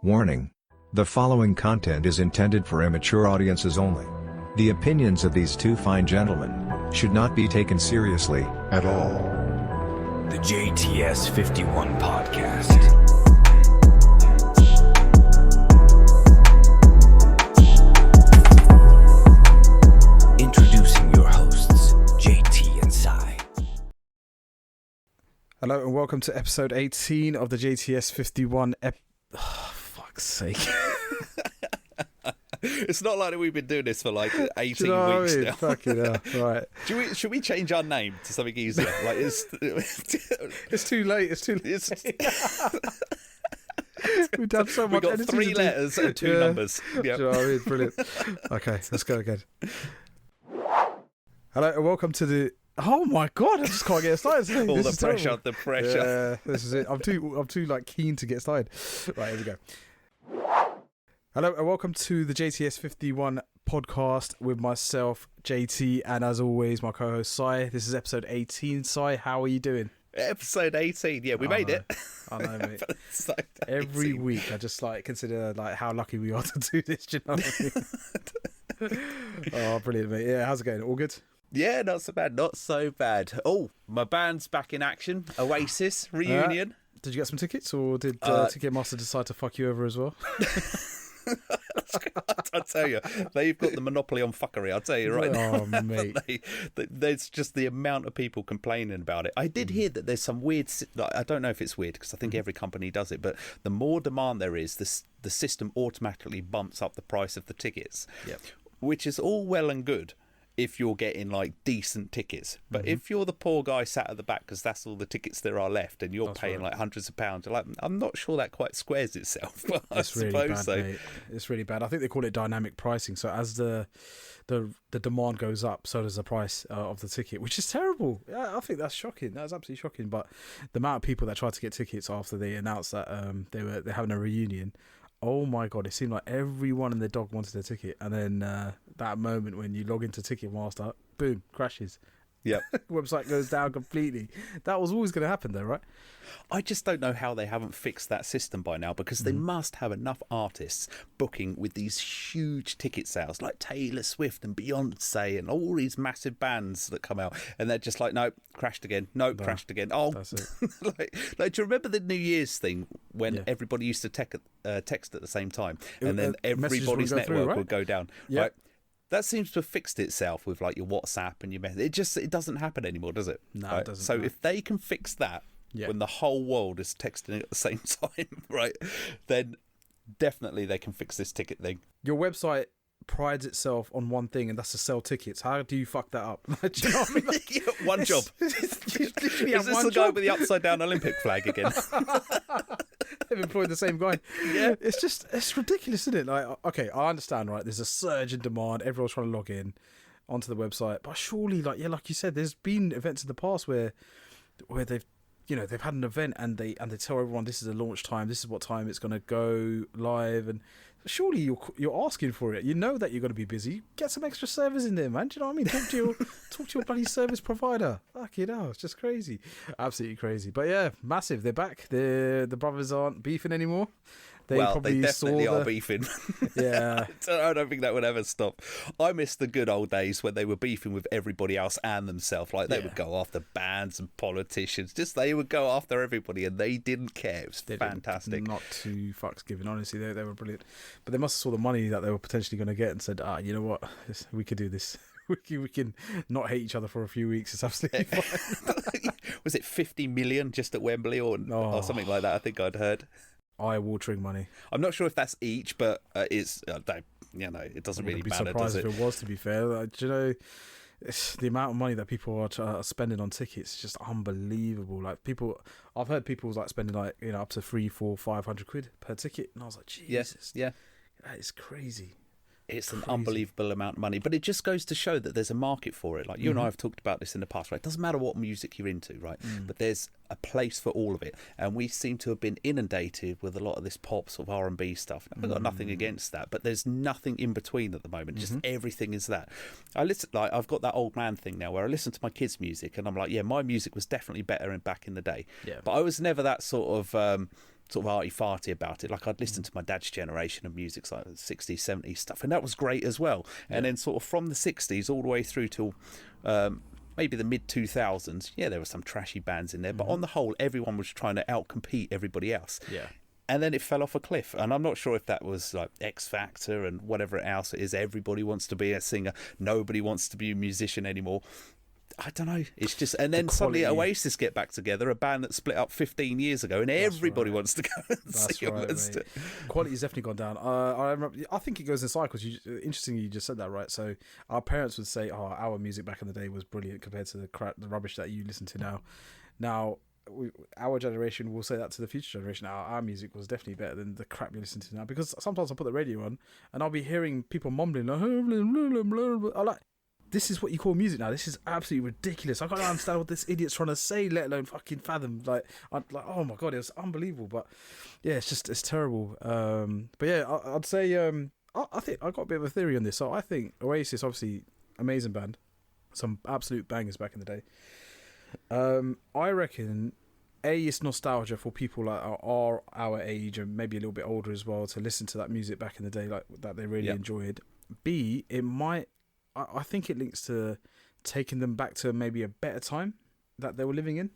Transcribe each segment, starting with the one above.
Warning. The following content is intended for immature audiences only. The opinions of these two fine gentlemen should not be taken seriously at all. The JTS 51 Podcast. Introducing your hosts, JT and Sai. Hello and welcome to episode 18 of the JTS 51 fuck's sake. It's not like we've been doing this for like 18 Do you know weeks what I mean? now. Fucking hell, right. Should we change our name to something easier? Like It's too late, it's too late. We've done so much. We've got 3 letters and 2 numbers. Yep. Do you know what I mean? Brilliant. Okay, let's go again. Hello and welcome to the... Oh my god, I just can't get started today. All This the is terrible. pressure. Yeah, this is it. I'm too like keen to get started. Right, here we go. Hello and welcome to the JTS 51 podcast with myself, JT, and as always, my co-host Sai. This is episode 18. Sai, how are you doing? Episode 18. Yeah, we made it. I know, mate. Episode Every 18. week, I just like consider like how lucky we are to do this. Do you know what I mean? Oh, brilliant, mate. Yeah, how's it going? All good? Yeah, not so bad. Not so bad. Oh, my band's back in action. Oasis reunion. Did you get some tickets, or did Ticketmaster decide to fuck you over as well? I'll tell you, they've got the monopoly on fuckery. I'll tell you right now. Oh, mate. There's just the amount of people complaining about it. I did hear that there's some weird... I don't know if it's weird, because I think every company does it, but the more demand there is, the system automatically bumps up the price of the tickets, which is all well and good if you're getting like decent tickets, but if you're the poor guy sat at the back because that's all the tickets there are left and you're paying like hundreds of pounds, you're like, I'm not sure that quite squares itself. But It's really bad, mate. It's really bad. I think they call it dynamic pricing. So as the demand goes up, so does the price of the ticket, which is terrible. Yeah, I think that's shocking. That's absolutely shocking. But the amount of people that tried to get tickets after they announced that they're having a reunion, oh my god, it seemed like everyone and their dog wanted their ticket, and then that moment when you log into Ticketmaster, boom, crashes. Yep. Website goes down completely. That was always going to happen though, right? I just don't know how they haven't fixed that system by now, because they must have enough artists booking with these huge ticket sales like Taylor Swift and Beyonce and all these massive bands that come out, and they're just like, nope, crashed again. Nope, crashed again. Oh, that's it. like, do you remember the New Year's thing when everybody used to text at the same time, and then everybody's network would go down? Yeah. Right? That seems to have fixed itself with like your WhatsApp and your message. It doesn't happen anymore, does it? No, right? it doesn't. So if they can fix that when the whole world is texting at the same time, right, then definitely they can fix this ticket thing. Your website prides itself on one thing, and that's to sell tickets. How do you fuck that up? Do you know what I mean? Like, one job. Is Is this the guy with the upside down Olympic flag again? They've employed the same guy. Yeah. It's ridiculous, isn't it? Like, okay, I understand, right? There's a surge in demand. Everyone's trying to log in onto the website, but surely, like you said, there's been events in the past where they've had an event and they tell everyone this is the launch time, this is what time it's going to go live, and surely you're asking for it. You know that you're going to be busy. Get some extra servers in there, man. Do you know what I mean? Talk to your bloody service provider. Fuck it out. It's just crazy. Absolutely crazy. But yeah, massive. They're back. The brothers aren't beefing anymore. They definitely are beefing. Yeah. I don't think that would ever stop. I miss the good old days when they were beefing with everybody else and themselves. Like they would go after bands and politicians. They would go after everybody, and they didn't care. It was fantastic. Not two fucks given. Honestly, they were brilliant. But they must have saw the money that they were potentially going to get and said, you know what, we could do this. We can not hate each other for a few weeks. It's absolutely fine. Was it 50 million just at Wembley or something like that? I think I'd heard. Eye-watering money. I'm not sure if that's each, but it's it doesn't really matter, does it? I'd be surprised if it was, to be fair. Do you know, the amount of money that people are spending on tickets is just unbelievable. Like I've heard people like spending like up to 300, 400, 500 quid per ticket, and I was like, Jesus, yeah, that is crazy. It's an unbelievable amount of money, but it just goes to show that there's a market for it. Like you and I have talked about this in the past, right? It doesn't matter what music you're into, right? But there's a place for all of it, and we seem to have been inundated with a lot of this pop sort of R&B stuff. I've got nothing against that, but there's nothing in between at the moment. Just everything is that. I've got that old man thing now where I listen to my kids' music, and I'm like, yeah, my music was definitely better back in the day. Yeah. But I was never that sort of sort of arty-farty about it. Like, I'd listen to my dad's generation of music, like 60s, 70s stuff, and that was great as well. And then sort of from the 60s all the way through till maybe the mid-2000s, there were some trashy bands in there, but on the whole, everyone was trying to outcompete everybody else. Yeah. And then it fell off a cliff. And I'm not sure if that was like X Factor and whatever else it is. Everybody wants to be a singer. Nobody wants to be a musician anymore. I don't know. It's just, and then suddenly Oasis get back together, a band that split up 15 years ago, and everybody wants to go and see them. Quality's definitely gone down. I remember, I think it goes in cycles. Interestingly, you just said that, right? So our parents would say, "Oh, our music back in the day was brilliant compared to the rubbish that you listen to now." Now, our generation will say that to the future generation. Our music was definitely better than the crap you listen to now, because sometimes I put the radio on and I'll be hearing people mumbling like, I'm like, this is what you call music now. This is absolutely ridiculous. I can't understand what this idiot's trying to say, let alone fucking fathom. Like, oh my god, it was unbelievable. But yeah, it's terrible. But yeah, I'd say I think I got a bit of a theory on this. So I think Oasis, obviously amazing band, some absolute bangers back in the day. I reckon it's nostalgia for people like our age and maybe a little bit older as well, to listen to that music back in the day, like that they really enjoyed. B, it might. I think it links to taking them back to maybe a better time that they were living in.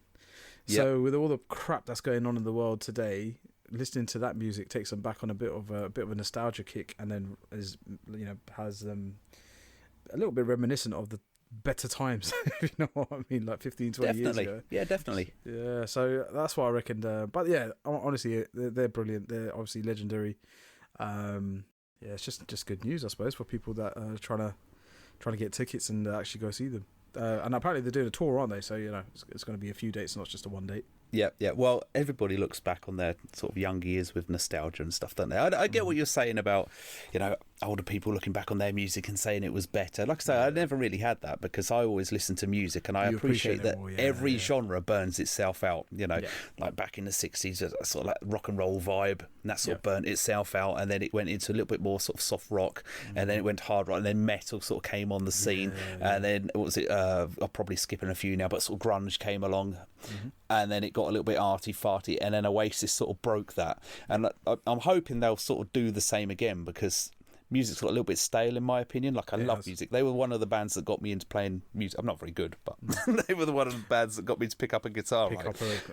So with all the crap that's going on in the world today, listening to that music takes them back on a bit of a nostalgia kick, and then has a little bit reminiscent of the better times, if you know what I mean, like 15, 20 years ago. Yeah, definitely. Yeah, so that's what I reckoned. But yeah, honestly, they're brilliant. They're obviously legendary. It's just good news, I suppose, for people that are trying to get tickets and actually go see them. And apparently they're doing a tour, aren't they? So it's going to be a few dates, not just a one date. Yeah. Well, everybody looks back on their sort of young years with nostalgia and stuff, don't they? I get what you're saying about, older people looking back on their music and saying it was better. Like I say, I never really had that, because I always listen to music, and I appreciate that every genre burns itself out. Like back in the 60s, a sort of like rock and roll vibe, and that sort of burnt itself out, and then it went into a little bit more sort of soft rock, and then it went hard rock, and then metal sort of came on the scene, and then what was it? I'm probably skipping a few now, but sort of grunge came along, and then it got a little bit arty-farty, and then Oasis sort of broke that. And I'm hoping they'll sort of do the same again, because music's got a little bit stale, in my opinion. Like, I love music. They were one of the bands that got me into playing music. I'm not very good, but they were one of the bands that got me to pick up a guitar.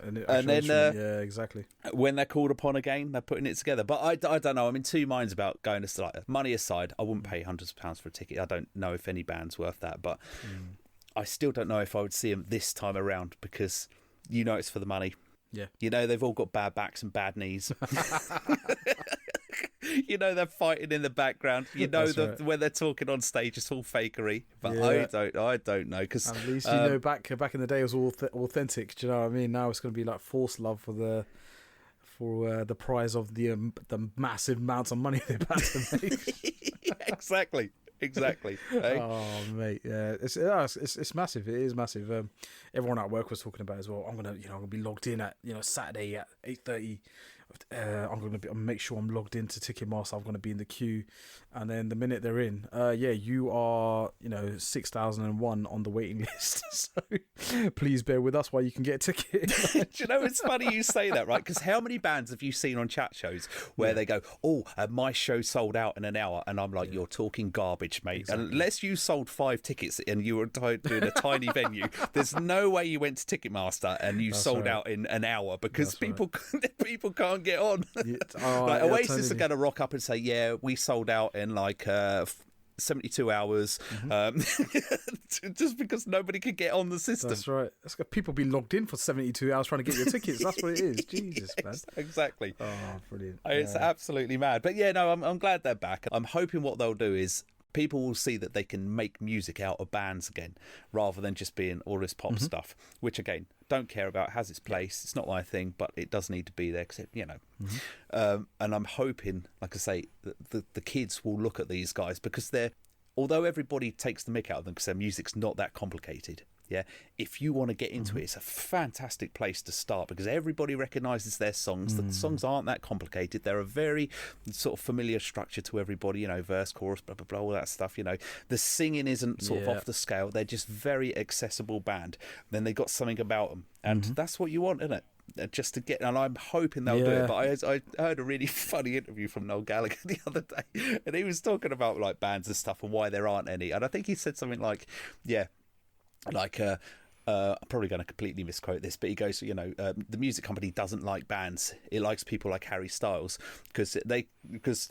And then, exactly. When they're called upon again, they're putting it together. But I don't know. I'm in two minds about going to, like, money aside, I wouldn't pay hundreds of pounds for a ticket. I don't know if any band's worth that, but I still don't know if I would see them this time around, because it's for the money. Yeah. They've all got bad backs and bad knees. They're fighting in the background. When they're talking on stage, it's all fakery. But I don't know, because at least back in the day it was all authentic. Do you know what I mean? Now it's going to be like forced love for the prize of the massive amounts of money they're about to make. Exactly. Hey? Oh mate, yeah, it's massive. It is massive. Everyone at work was talking about it as well. I'm gonna be logged in at Saturday at 8:30. I'm gonna make sure I'm logged into Ticketmaster. I'm gonna be in the queue, and then the minute they're in, you are 6,001 on the waiting list. So please bear with us while you can get a ticket. Do you know, it's funny you say that, right? Because how many bands have you seen on chat shows where they go, my show sold out in an hour, and I'm like, you're talking garbage, mate. Exactly. Unless you sold 5 tickets and you were doing a tiny venue, there's no way you went to Ticketmaster and you sold out in an hour, because people can't get on. Oasis are going to rock up and say, we sold out in like 72 hours, just because nobody could get on the system. That's right. That's got people be logged in for 72 hours trying to get your tickets. That's what it is. Jesus, man. Exactly. Oh, brilliant. It's absolutely mad. But I'm glad they're back. I'm hoping what they'll do is people will see that they can make music out of bands again, rather than just being all this pop stuff, which again, don't care about, has its place. It's not my thing, but it does need to be there, because and I'm hoping, like I say, that the kids will look at these guys, because although everybody takes the mick out of them because their music's not that complicated, if you want to get into it, it's a fantastic place to start, because everybody recognises their songs. The songs aren't that complicated. They're a very sort of familiar structure to everybody, verse, chorus, blah, blah, blah, all that stuff. The singing isn't sort of off the scale. They're just very accessible band. Then they got something about them, and that's what you want, isn't it? just to get, and I'm hoping they'll do it. But I heard a really funny interview from Noel Gallagher the other day, and he was talking about like bands and stuff and why there aren't any. And I think he said something like, I'm probably going to completely misquote this, but he goes, the music company doesn't like bands. It likes people like Harry Styles because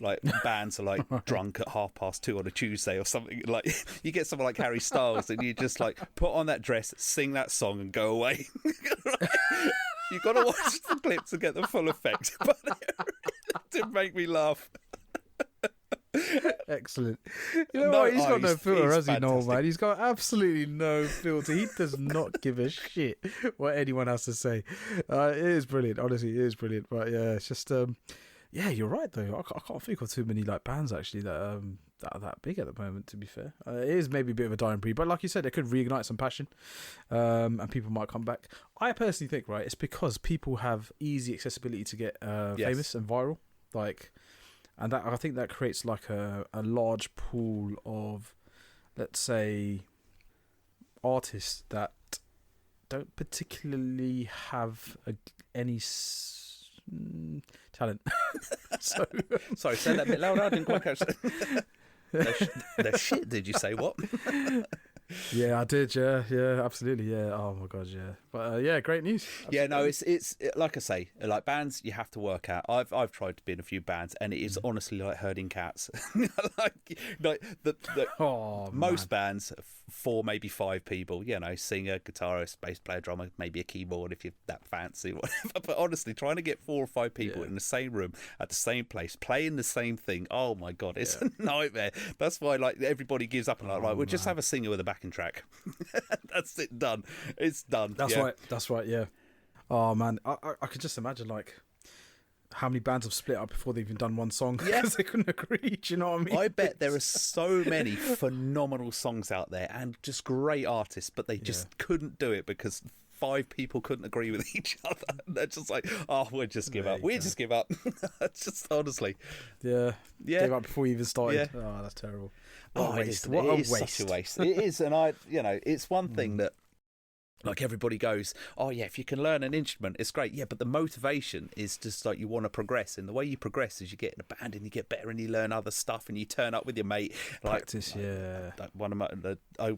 like bands are like drunk at 2:30 on a Tuesday or something. Like you get someone like Harry Styles and you just like put on that dress, sing that song, and go away. You got to watch the clip to get the full effect, but it did make me laugh. Excellent. You know what? He's got no filter, has he, Noel, fantastic. man? He's got absolutely no filter. He does not give a shit what anyone has to say. It is brilliant. Honestly, it is brilliant. But yeah, it's just, you're right though. I can't think of too many like bands actually that are that big at the moment. To be fair, it is maybe a bit of a dying breed, but like you said, it could reignite some passion, and people might come back. I personally think, right, it's because people have easy accessibility to get famous and viral, like. And that I think that creates like a large pool of, let's say, artists that don't particularly have any talent. So, sorry, say that a bit louder. I didn't quite catch that. They're shit. Did you say what? Yeah, I did. Yeah, absolutely. Yeah. Oh my god. Yeah. But great news. Absolutely. Yeah, no, it's like I say, like bands you have to work at. I've tried to be in a few bands, and it is honestly like herding cats. like most bands, 4 maybe 5 people. Singer, guitarist, bass player, drummer, maybe a keyboard if you're that fancy, whatever. But honestly, trying to get 4 or 5 people in the same room at the same place, playing the same thing. Oh my god, it's a nightmare. That's why like everybody gives up and like, right, we'll just have a singer with a backing track. That's it, done. It's done. That's right. Yeah. Oh man, I could just imagine like how many bands have split up before they've even done one song because they couldn't agree. Do you know what I mean? I bet there are so many phenomenal songs out there and just great artists, but they just couldn't do it because 5 people couldn't agree with each other. They're just like, we'll just give up. We'll just give up. Just honestly. Yeah. Gave up before you even started. Yeah. Oh, that's terrible. What a waste. What a waste. Such a waste. It is, and it's one thing that like everybody goes, oh yeah, if you can learn an instrument, it's great. Yeah, but the motivation is just like you want to progress, and the way you progress is you get in a band and you get better and you learn other stuff and you turn up with your mate. Practice, I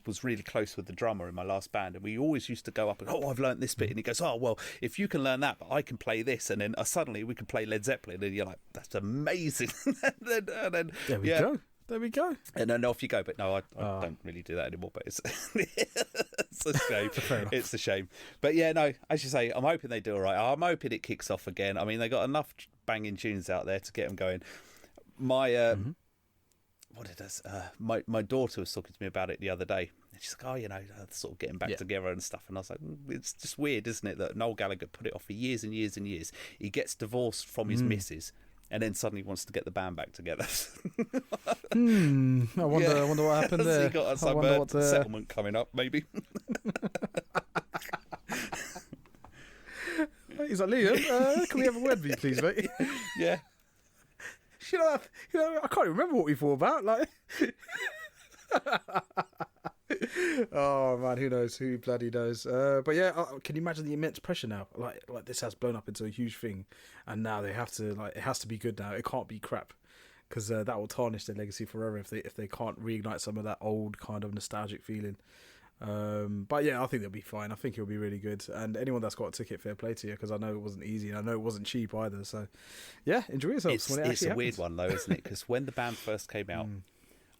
was really close with the drummer in my last band, and we always used to go up and I've learned this bit, and he goes, oh well, if you can learn that, but I can play this, and then suddenly we can play Led Zeppelin, and you're like, that's amazing. and then There we go. And then off you go. But no, I don't really do that anymore. But it's it's a shame. It's a shame. But yeah, no, as you say, I'm hoping they do all right. I'm hoping it kicks off again. I mean, they got enough banging tunes out there to get them going. My my daughter was talking to me about it the other day. And she's like, sort of getting back together and stuff. And I was like, it's just weird, isn't it, that Noel Gallagher put it off for years and years and years. He gets divorced from his missus, and then suddenly wants to get the band back together. I wonder what happened there. He got some settlement coming up, maybe. He's like, Liam, can we have a word with you, please, mate? Yeah. I can't even remember what we thought about. Like, oh man, who knows? Who bloody knows? But yeah, can you imagine the immense pressure now? Like this has blown up into a huge thing, and now they have to it has to be good now. It can't be crap, because that will tarnish their legacy forever if they can't reignite some of that old kind of nostalgic feeling. But yeah, I think they'll be fine. I think it'll be really good. And anyone that's got a ticket, fair play to you, because I know it wasn't easy, and I know it wasn't cheap either. So yeah, enjoy yourselves. It's a weird one though, isn't it? Because when the band first came out.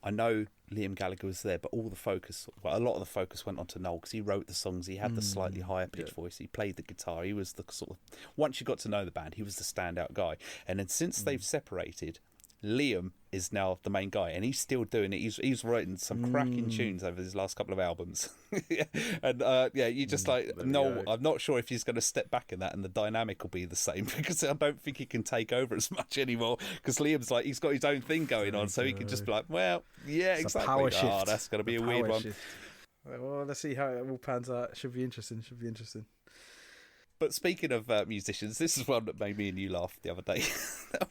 I know Liam Gallagher was there, but a lot of the focus went on to Noel, because he wrote the songs. He had the slightly higher pitched voice. He played the guitar. He was the sort of, once you got to know the band, he was the standout guy. And then since they've separated, Liam is now the main guy, and he's still doing it. He's writing some cracking tunes over his last couple of albums. And you just no, I'm not sure if he's going to step back in that, and the dynamic will be the same, because I don't think he can take over as much anymore, because Liam's like, he's got his own thing going on, so he can just be like, well, yeah, it's exactly. Power shift. Oh, that's going to be a weird one. Well, let's see how it all pans out. Should be interesting. But speaking of musicians, this is one that made me and you laugh the other day.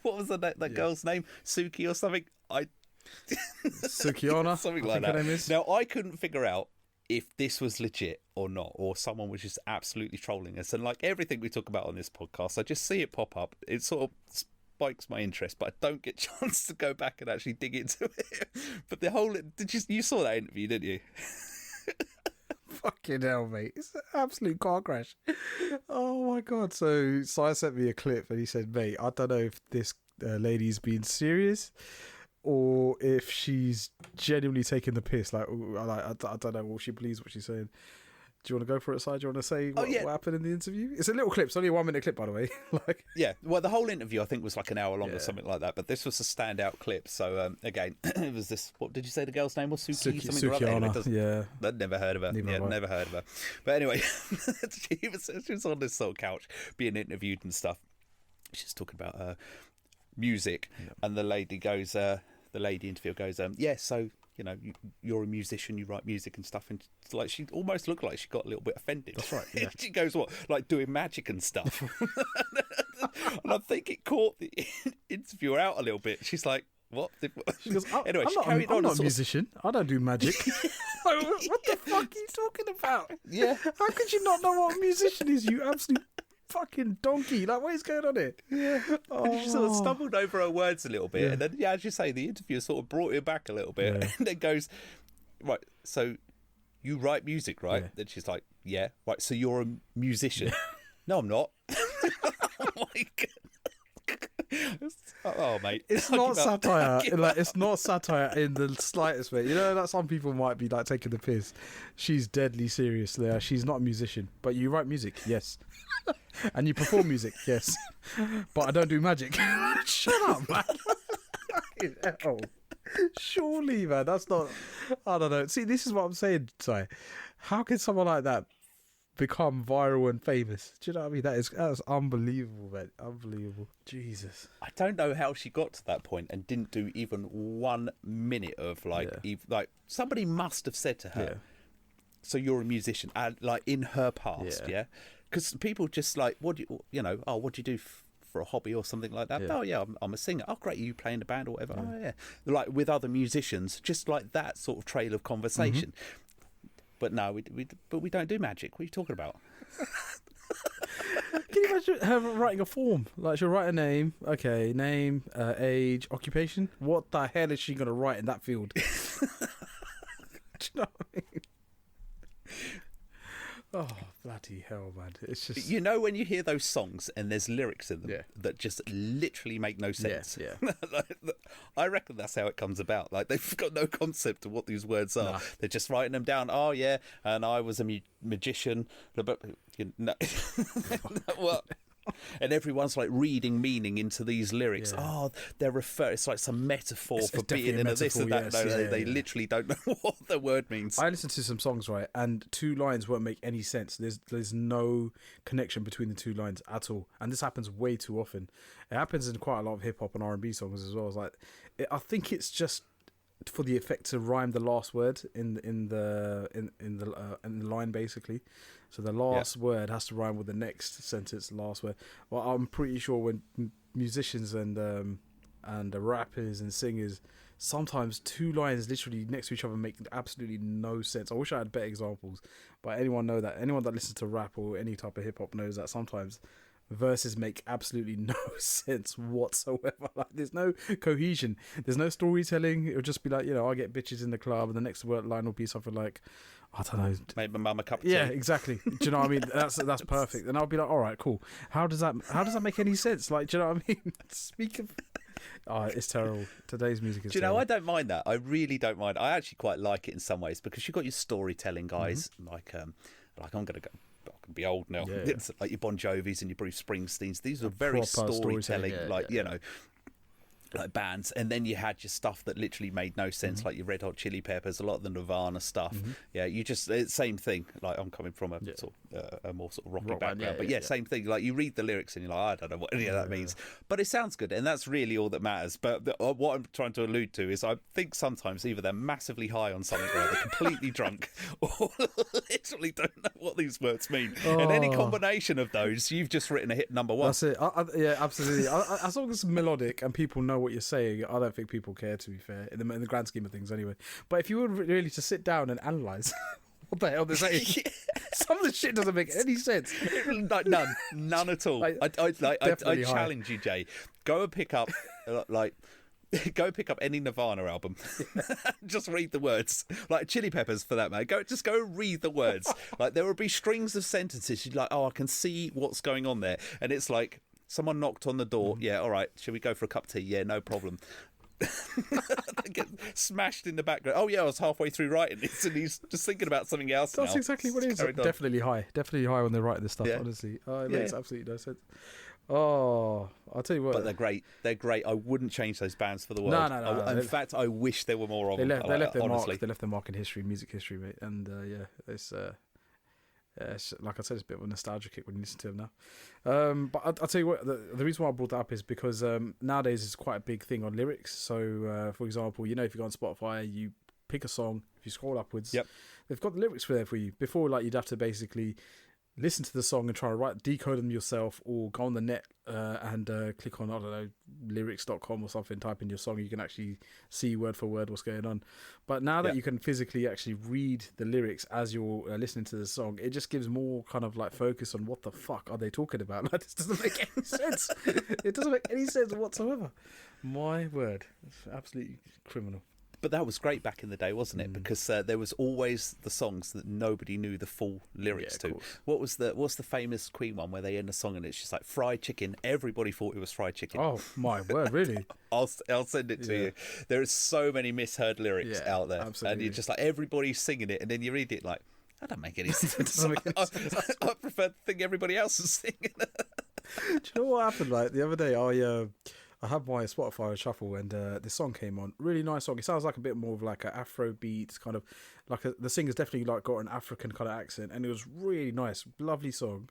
What was that girl's name? Suki or something? Sukiana? Something like that. Her name is. Now, I couldn't figure out if this was legit or not, or someone was just absolutely trolling us. And like everything we talk about on this podcast, I just see it pop up. It sort of spikes my interest, but I don't get a chance to go back and actually dig into it. But the whole, you saw that interview, didn't you? Fucking hell, mate. It's an absolute car crash. Oh my God. So Si sent me a clip and he said, mate, I don't know if this lady's being serious or if she's genuinely taking the piss. Like I don't know. Well, she believes what she's saying. Do you want to go for it, Si? Do you want to say what happened in the interview? It's a little clip. It's only a 1 minute clip, by the way. Like, yeah. Well, the whole interview, I think, was like an hour long or something like that. But this was a standout clip. So, again, it was this... What did you say the girl's name was? Suki? Anyway, yeah. I'd never heard of her. Never heard of her. But anyway, she was on this sort of couch being interviewed and stuff. She's talking about music. Yeah. And the lady goes... the lady interviewer goes, yeah, so... You know, you're a musician, you write music and stuff, and like she almost looked like she got a little bit offended. That's right. Yeah. She goes, "What, like doing magic and stuff?" And I think it caught the interviewer out a little bit. She's like, "What?" She goes, anyway, I'm not a musician. I don't do magic. Like, what the fuck are you talking about? Yeah. How could you not know what a musician is? You absolute fucking donkey. Like, what is going on here? Yeah. And she sort of stumbled over her words a little bit. And then, as you say, the interviewer sort of brought it back a little bit. Yeah. And then goes, right, so you write music, right? Then she's like, yeah. Right, so you're a musician. No, I'm not. Oh, my God. Oh, mate. It's not satire. Like, it's not satire in the slightest way. You know that some people might be like taking the piss. She's deadly serious there. She's not a musician. But you write music, yes. And you perform music, yes. But I don't do magic. Shut up, man. Hell. Surely, man. That's not... I don't know. See, this is what I'm saying, Si. How can someone like that become viral and famous? Do you know what I mean? That's unbelievable, man. Unbelievable. Jesus. I don't know how she got to that point and didn't do even 1 minute of like somebody must have said to her, so you're a musician, like in her past, because people just like, what do you do for a hobby or something like that? Oh yeah, I'm a singer. Oh great, you play in a band or whatever? Oh yeah, like with other musicians, just like that sort of trail of conversation. But no, we don't do magic. What are you talking about? Can you imagine her writing a form? Like she'll write a name, okay, name, age, occupation. What the hell is she going to write in that field? Do you know what I mean? Oh, bloody hell, man. It's just... You know when you hear those songs and there's lyrics in them that just literally make no sense? Yeah. I reckon that's how it comes about. Like, they've got no concept of what these words are. Nah. They're just writing them down. Oh, yeah, and I was a magician. But, no. What? And everyone's like reading meaning into these lyrics. Oh, it's like some metaphor for being in this and that. They literally don't know what the word means. I listened to some songs, right, and 2 lines won't make any sense. There's no connection between the 2 lines at all, and this happens way too often. It happens in quite a lot of hip hop and R&B songs as well. It's like, I think it's just for the effect to rhyme the last word in the line, basically. So the last word has to rhyme with the next sentence, last word. Well, I'm pretty sure when musicians and rappers and singers, sometimes 2 lines literally next to each other make absolutely no sense. I wish I had better examples, but anyone that listens to rap or any type of hip hop knows that sometimes verses make absolutely no sense whatsoever. Like, there's no cohesion, there's no storytelling. It'll just be like, I get bitches in the club, and the next word line will be something like, I don't know, made my mum a cup of tea. Yeah, exactly. Do you know what I mean? That's perfect. And I'll be like, all right, cool. How does that make any sense? Like, do you know what I mean? Speak of... Oh, it's terrible. Today's music is terrible. I don't mind that. I really don't mind. I actually quite like it in some ways, because you've got your storytelling guys, like I'm going to go... I can be old now. It's like your Bon Jovis and your Bruce Springsteens. These are very storytelling, like bands. And then you had your stuff that literally made no sense, like your Red Hot Chili Peppers, a lot of the Nirvana stuff. Yeah, you just same thing. Like, I'm coming from a sort of, a more sort of rocky background, but same thing. Like, you read the lyrics and you're like, I don't know what any of that means, but it sounds good, and that's really all that matters. But what I'm trying to allude to is, I think sometimes either they're massively high on something, or they're completely drunk, or literally don't know what these words mean. And any combination of those, you've just written a hit number 1. That's it. Yeah, absolutely. As long as it's melodic and people know what you're saying, I don't think people care, to be fair, in the grand scheme of things anyway. But if you were really to sit down and analyse what the hell they're saying. Some of the shit doesn't make any sense. Like none at all. I Definitely high. challenge you, Jay. Go and pick up go pick up any Nirvana album. Just read the words. Like Chili Peppers, for that matter. Just go and read the words. Like there will be strings of sentences. You're like, oh, I can see what's going on there, and it's like someone knocked on the door. Yeah, all right. Should we go for a cup of tea? Yeah, no problem. They get smashed in the background. Oh yeah, I was halfway through writing this, and he's just thinking about something else. That's now. exactly what it is. Carried on. Definitely high when they're writing this stuff. Yeah. Honestly, it makes absolutely no sense. Oh, I'll tell you what. But they're great. They're great. I wouldn't change those bands for the world. No. In fact, I wish there were more of They them. left their honestly. mark. They left their mark in history, music history, mate. And it's like I said, it's a bit of a nostalgia kick when you listen to them now. But I'll tell you what, the reason why I brought that up is because nowadays it's quite a big thing on lyrics. So, for example, if you go on Spotify, you pick a song, if you scroll upwards, they've got the lyrics there for you. Before, like, you'd have to basically listen to the song and try to decode them yourself, or go on the net and click on, I don't know, lyrics.com or something, type in your song, you can actually see word for word what's going on. But now that you can physically actually read the lyrics as you're listening to the song, it just gives more kind of like focus on what the fuck are they talking about. Like, this doesn't make any sense. It doesn't make any sense whatsoever. My word, it's absolutely criminal. But that was great back in the day, wasn't it? Because there was always the songs that nobody knew the full lyrics to. What's the famous Queen one where they end a song and it's just like fried chicken? Everybody thought it was fried chicken. Oh my word, really? I'll send it to you. There is so many misheard lyrics out there, absolutely. and you're just like, everybody's singing it, and then you read it like, that doesn't make any sense. I prefer the thing everybody else is singing. Do you know what happened? Like the other day, I had my Spotify shuffle and this song came on. Really nice song. It sounds like a bit more of like an Afro beat, kind of like the singer's definitely like got an African kind of accent, and it was really nice, lovely song.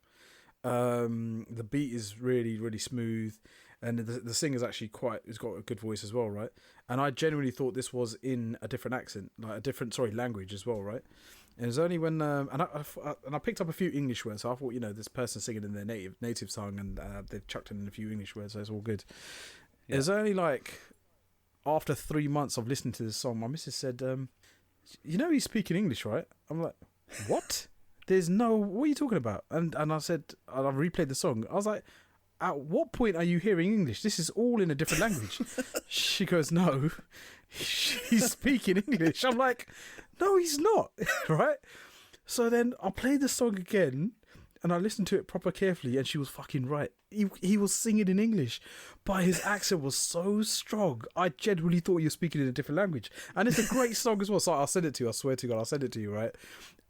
The beat is really, really smooth, and the singer's actually has got a good voice as well, right? And I genuinely thought this was in a different accent, like a different language as well, right? And it was only when and I picked up a few English words, so I thought, this person's singing in their native tongue, and they've chucked in a few English words, so it's all good. It was only like after 3 months of listening to this song, my missus said, he's speaking English, right? I'm like, what? What are you talking about? And I said, and I replayed the song. I was like, at what point are you hearing English? This is all in a different language. She goes, no, he's speaking English. I'm like, no, he's not, right? So then I played the song again, and I listened to it proper carefully, and she was fucking right. He was singing in English, but his accent was so strong. I genuinely thought he was speaking in a different language. And it's a great song as well. So I'll send it to you. I swear to God, I'll send it to you, right?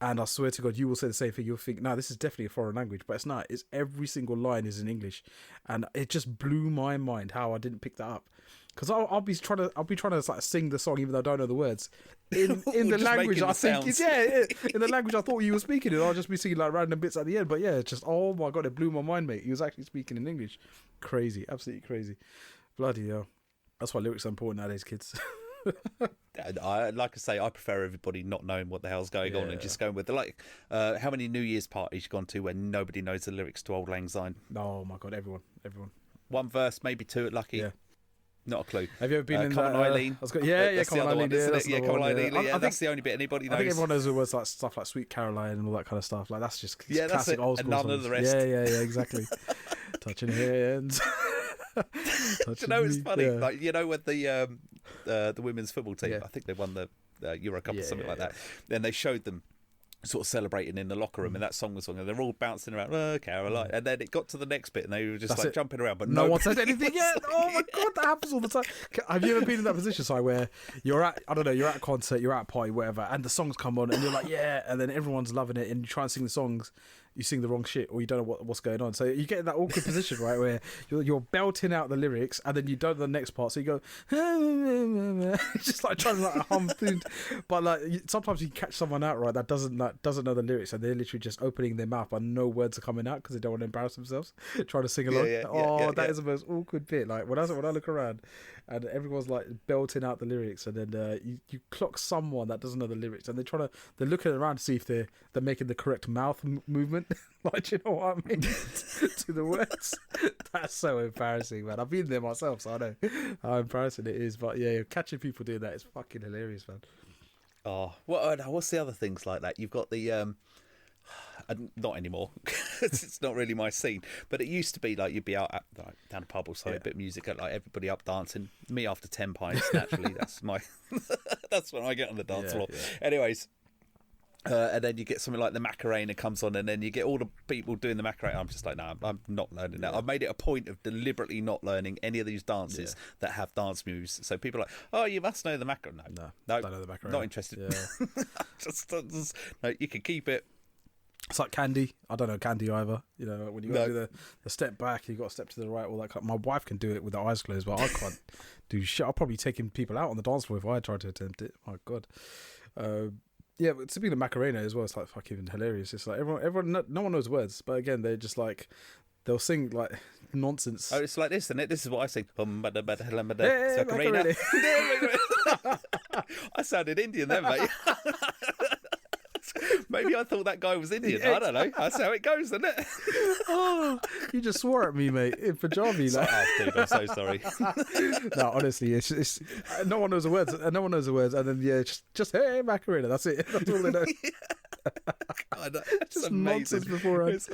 And I swear to God, you will say the same thing. You'll think, no, this is definitely a foreign language. But it's not. It's every single line is in English. And it just blew my mind how I didn't pick that up. Because I'll be trying to like sing the song even though I don't know the words in the language I think in the language I thought you were speaking in. I'll just be singing like random bits at the end. But yeah, it's just, oh my God, it blew my mind, mate. He was actually speaking in English. Crazy, absolutely crazy. Bloody hell. That's why lyrics are important nowadays, kids. Like I say, I prefer everybody not knowing what the hell's going on and just going with the how many New Year's parties you've gone to where nobody knows the lyrics to Old Lang Syne? Oh my God, everyone. One verse, maybe two at Lucky. Yeah. Not a clue. Have you ever been in Come that? on, Eileen. Come on, Eileen. Yeah, Come on, Eileen. Yeah, that's the only bit anybody knows. I think everyone knows the words like stuff like Sweet Caroline and all that kind of stuff. Like that's just classic old school and none songs. of the rest. Yeah, exactly. Touching hands. Do you know it's funny? Yeah. Like when the women's football team, I think they won the Euro Cup or something like that. Then they showed them sort of celebrating in the locker room, and that song was on, and they're all bouncing around, oh, Caroline, and then it got to the next bit, and they were just jumping around, but no one said anything yet. Oh my God, that happens all the time. Have you ever been in that position, Si, where you're at a concert, you're at a party, whatever, and the songs come on, and you're like, yeah, and then everyone's loving it, and you try and sing the songs, you sing the wrong shit, or you don't know what's going on. So you get in that awkward position, right, where you're belting out the lyrics, and then you don't know the next part, so you go, just like trying to like hum through. But like sometimes you catch someone out, right, that doesn't know the lyrics, and they're literally just opening their mouth, but no words are coming out because they don't want to embarrass themselves, trying to sing along. That is the most awkward bit. Like when I look around, and everyone's like belting out the lyrics, and then you clock someone that doesn't know the lyrics, and they're looking around to see if they're making the correct mouth movement. Like, do you know what I mean? To the words. That's so embarrassing, man. I've been there myself, so I know how embarrassing it is. But yeah, catching people doing that is fucking hilarious, man. Oh, what's the other things like that? You've got the not anymore. It's not really my scene. But it used to be like you'd be out at, like, down a pub or something, a bit of music, like everybody up dancing. Me after 10 pints, naturally. That's my. That's when I get on the dance floor. Yeah. Anyways. And then you get something like the Macarena comes on, and then you get all the people doing the Macarena. I'm just like, no, I'm not learning that. I've made it a point of deliberately not learning any of these dances that have dance moves. So people are like, oh, you must know the Macarena. No, don't know the Macarena. Not interested. Yeah. just, no, you can keep it. It's like Candy. I don't know Candy either. You know, when you got to do the step back, you got to step to the right, all that kind. My wife can do it with her eyes closed, but I can't do shit. I'll probably taking people out on the dance floor if I tried to attempt it. My God. Yeah, but to be the Macarena as well, it's like fucking hilarious. It's like everyone, no one knows words, but again, they're just like, they'll sing like nonsense. Oh, it's like this, isn't it? This is what I sing. Macarena. I sounded Indian then, mate. Maybe I thought that guy was Indian. I don't know. That's how it goes, isn't it? Oh, you just swore at me, mate, in Punjabi. Like. Oh, dude, I'm so sorry. No, honestly, it's no one knows the words. No one knows the words, and then just hey Macarena. That's it. That's all they know. God, that's just amazing. Beforehand.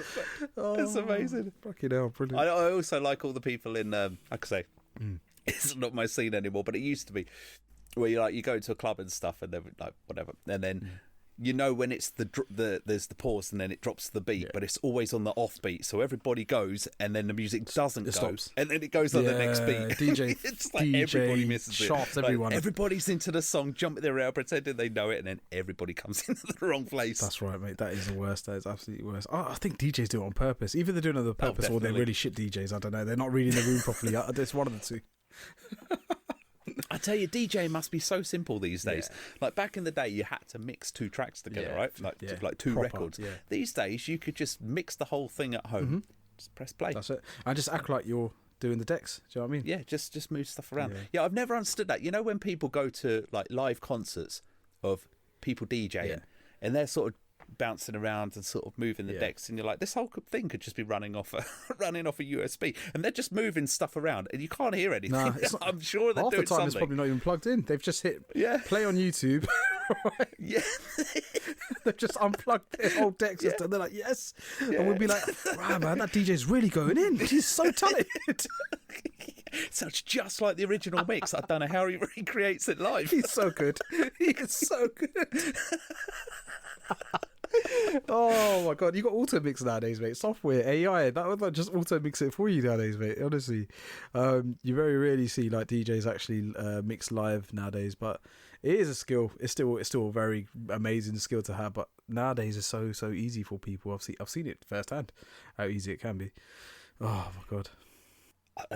It's amazing. Fucking hell, brilliant. I also like all the people in. Like I say, it's not my scene anymore, but it used to be where you go to a club and stuff, and they're like whatever, and then. You know when it's there's the pause and then it drops to the beat, but it's always on the off beat, so everybody goes and then the music doesn't go, stops. And then it goes on the next beat. DJ, it's like everybody misses shafts it. Everyone. Like everybody's into the song, jumping their air, pretending they know it, and then everybody comes into the wrong place. That's right, mate. That is the worst. That is absolutely worst. I think DJs do it on purpose. Either they're doing it on purpose or they're really shit DJs. I don't know. They're not reading the room properly. It's one of the two. I tell you, DJ must be so simple these days. Yeah. Like back in the day, you had to mix two tracks together, right? Like two records. Yeah. These days, you could just mix the whole thing at home. Just press play. That's it. And just act like you're doing the decks. Do you know what I mean? Yeah, just move stuff around. Yeah, I've never understood that. You know, when people go to like live concerts of people DJing, and they're sort of bouncing around and sort of moving the decks, and you're like, this whole thing could just be running off a USB, and they're just moving stuff around, and you can't hear anything. Nah, I'm sure they're doing something. Half the time it's probably not even plugged in. They've just hit play on YouTube. Yeah, they've just unplugged their whole decks. And they're like, yes, and we'll be like, wow, man, that DJ's really going in. He's so talented. Sounds just like the original mix. I don't know how he recreates it live. He's so good. He is so good. Oh my God, you got auto mix nowadays, mate. Software, AI, that would just auto mix it for you nowadays, mate. Honestly, you very rarely see like DJs actually mix live nowadays, but it is a skill. It's still a very amazing skill to have. But nowadays it's so easy for people. I've seen it firsthand how easy it can be. Oh my God.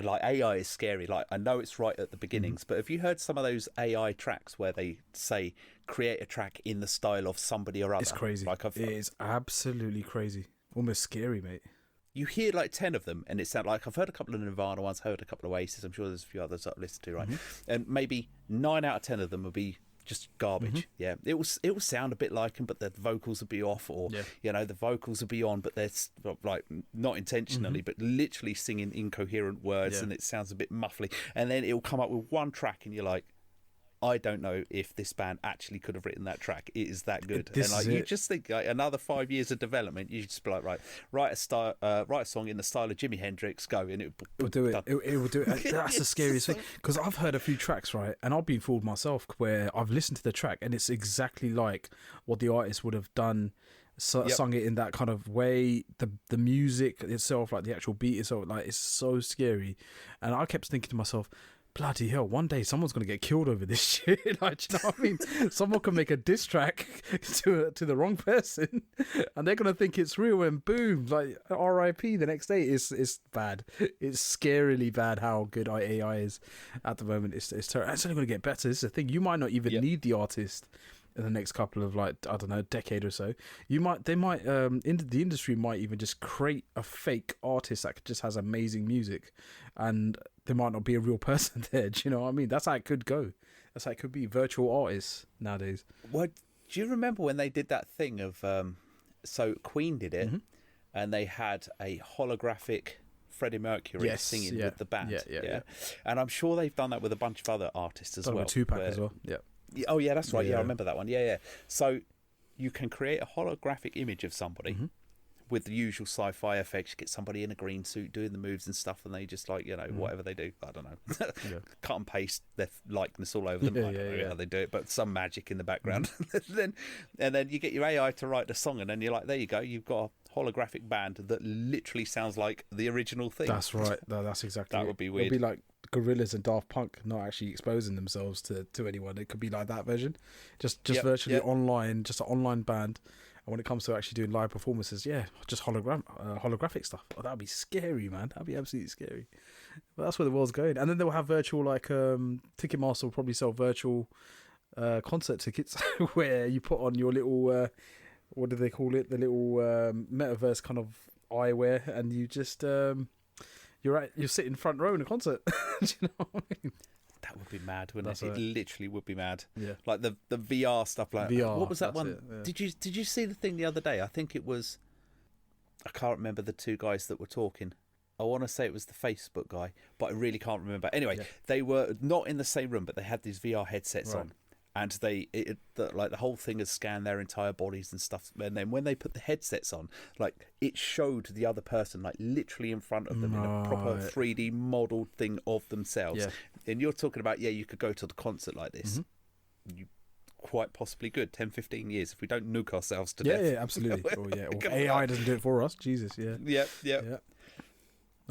Like AI is scary. Like I know it's right at the beginnings, but have you heard some of those AI tracks where they say create a track in the style of somebody or other? It's crazy. It is absolutely crazy. Almost scary, mate. You hear like 10 of them, and it sounds like I've heard a couple of Nirvana ones, heard a couple of Oasis. I'm sure there's a few others I've listened to, right? And maybe 9 out of 10 of them will be just garbage. Yeah, it will sound a bit like them, but the vocals will be off, or you know, the vocals will be on, but they're like not intentionally, but literally singing incoherent words, and it sounds a bit muffly. And then it'll come up with one track, and you're like, I don't know if this band actually could have written that track. It is that good. And like you just think like another 5 years of development, you just be like, right, write a song in the style of Jimi Hendrix, go, and it will do it. It will do it. That's the scariest thing, because I've heard a few tracks, right, and I've been fooled myself where I've listened to the track and it's exactly like what the artist would have done. Sung it in that kind of way. The music itself, like the actual beat itself, like it's so scary. And I kept thinking to myself, bloody hell, one day someone's going to get killed over this shit. Like, do you know what I mean? Someone can make a diss track to the wrong person and they're going to think it's real, and boom, like RIP the next day. It's bad. It's scarily bad how good AI is at the moment. It's terrible. It's only going to get better. This is the thing. You might not even need the artist in the next couple of, like, I don't know, decade or so. The industry might even just create a fake artist that just has amazing music, and there might not be a real person there. Do you know what I mean? That's how it could go. That's how it could be. Virtual artists nowadays. What do you remember when they did that thing of so Queen did it, and they had a holographic Freddie Mercury singing with the band. Yeah. And I'm sure they've done that with a bunch of other artists as well. With Tupac as well. Yeah. Oh yeah, that's right. Yeah, I Yeah. remember that one. Yeah, yeah. So you can create a holographic image of somebody with the usual sci-fi effects. You get somebody in a green suit doing the moves and stuff, and they just like, you know, whatever they do, I don't know, cut and paste their likeness all over them. I don't know how they do it, but some magic in the background. and then you get your AI to write the song, and then you're like, there you go, you've got a holographic band that literally sounds like the original thing. That's right. No, that's exactly. That it. would be weird. It'd be like Gorillaz and Daft Punk not actually exposing themselves to anyone. It could be like that version, just virtually online, just an online band. And when it comes to actually doing live performances, just holographic stuff. Oh, that'd be scary, man. That'd be absolutely scary. But that's where the world's going. And then they'll have virtual, like Ticketmaster will probably sell virtual concert tickets where you put on your little what do they call it? The little metaverse kind of eyewear, and you just you're sitting front row in a concert. Do you know what I mean? That would be mad, wouldn't That's it? right. It literally would be mad. Yeah. Like the VR stuff. Like VR, what was that that's one? it, yeah. Did you see the thing the other day? I think it was. I can't remember the two guys that were talking. I want to say it was the Facebook guy, but I really can't remember. Anyway, they were not in the same room, but they had these VR headsets on, and the whole thing had scanned their entire bodies and stuff. And then when they put the headsets on, like it showed the other person like literally in front of them in a proper 3D modelled thing of themselves. Yeah. And you're talking about, you could go to the concert like this. You quite possibly could 10-15 years if we don't nuke ourselves to death. Yeah, absolutely. Or AI doesn't do it for us. Jesus, yeah. Yeah.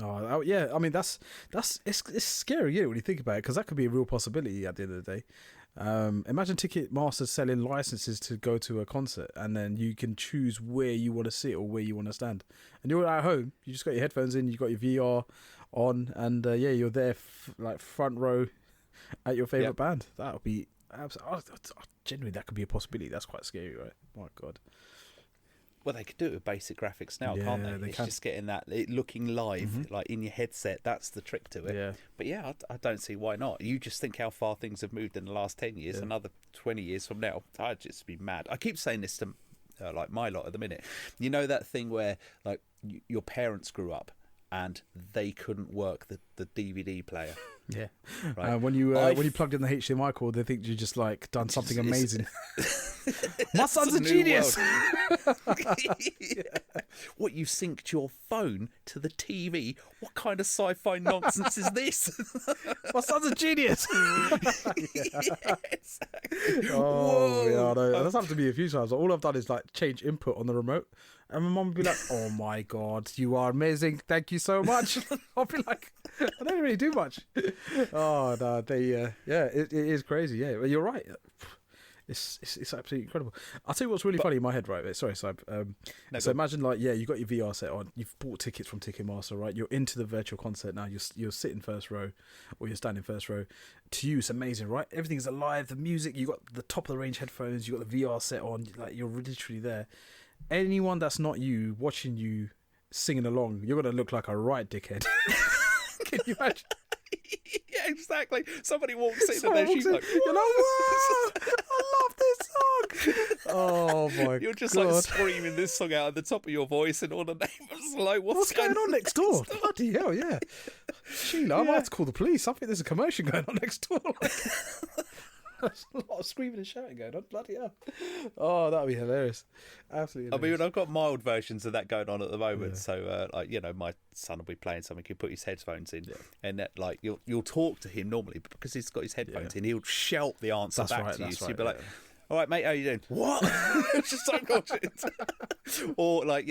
Oh, yeah. I mean, that's it's scary, when you think about it, because that could be a real possibility at the end of the day. Imagine Ticketmaster selling licenses to go to a concert, and then you can choose where you want to sit or where you want to stand. And you're at home, you just got your headphones in, you got your VR on, and you're there like front row at your favorite band. That would be genuinely, that could be a possibility. That's quite scary, right? My God. Well, they could do it with basic graphics now, Yeah, can't they? they It's can. just getting that looking live, like in your headset. That's the trick to it. Yeah. But I don't see why not. You just think how far things have moved in the last 10 years. Another 20 years from now, I'd just be mad. I keep saying this to like my lot at the minute. You know that thing where like your parents grew up and they couldn't work the DVD player. Yeah. Right. When you plugged in the HDMI cord, they think you just like done something amazing. My son's a new genius. What, you synced your phone to the TV? What kind of sci-fi nonsense is this? My son's a genius. Yes. Oh, yeah, I know. That's happened to me a few times. All I've done is like change input on the remote, and my mum would be like, "Oh my God, you are amazing! Thank you so much." I'll be like, "I don't really do much." Oh no, it is crazy. Yeah, well, you're right. It's absolutely incredible. I'll tell you what's really funny in my head, right? Sorry, Sib. So imagine like, you got your VR set on, you've bought tickets from Ticketmaster, right? You're into the virtual concert now. You're sitting first row, or you're standing first row. To you, it's amazing, right? Everything's alive. The music, you got the top of the range headphones, you got the VR set on, like you're literally there. Anyone that's not you watching you singing along, you're gonna look like a right dickhead. Can you imagine? Yeah, exactly. Somebody walks in and then she's like, you're like, "Whoa, I love this song." Oh my God. You're just like screaming this song out at the top of your voice and all the neighbours are like, what's going on next door? Bloody hell, yeah. Sheila, I might have to call the police. I think there's a commotion going on next door. There's a lot of screaming and shouting going on. Bloody hell. Oh, that would be hilarious. Absolutely hilarious. I mean, I've got mild versions of that going on at the moment. So, my son will be playing something. He'll put his headphones in, and that, like, you'll talk to him normally, but because he's got his headphones in, he'll shout the answer back to you. So you'll be like, "All right, mate, how you doing?" What? It's just so bullshit. Or like,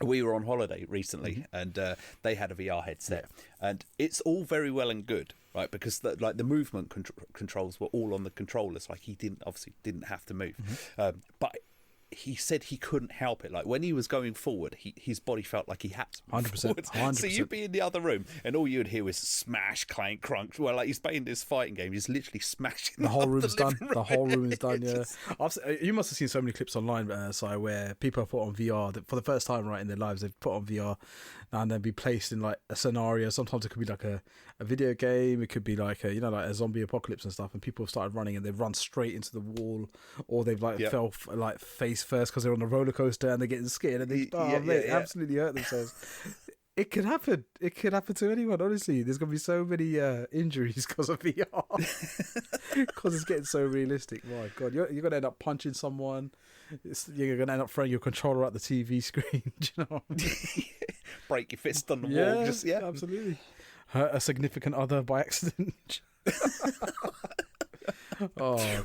we were on holiday recently, and they had a VR headset, and it's all very well and good, right? Because the movement controls were all on the controllers. Like he didn't have to move, but he said he couldn't help it. Like when he was going forward, his body felt like he had to move 100%, forward. 100%. So you'd be in the other room, and all you'd hear was smash, clank, crunch. Well, like he's playing this fighting game, he's literally smashing. The whole room the is done. living room. The whole room is done. Yeah, you must have seen so many clips online, where people have put on VR for the first time, right, in their lives. They've put on VR, and then be placed in like a scenario. Sometimes it could be like a video game. It could be like like a zombie apocalypse and stuff. And people have started running, and they've run straight into the wall, or they've fell face first because they're on a roller coaster and they're getting scared, and they absolutely hurt themselves. It could happen. It could happen to anyone. Honestly, there's gonna be so many injuries because of VR. Because it's getting so realistic. My God, you're gonna end up punching someone. You're gonna end up throwing your controller at the TV screen. Do you know? Break your fist on the wall. Just absolutely. Hurt a significant other by accident.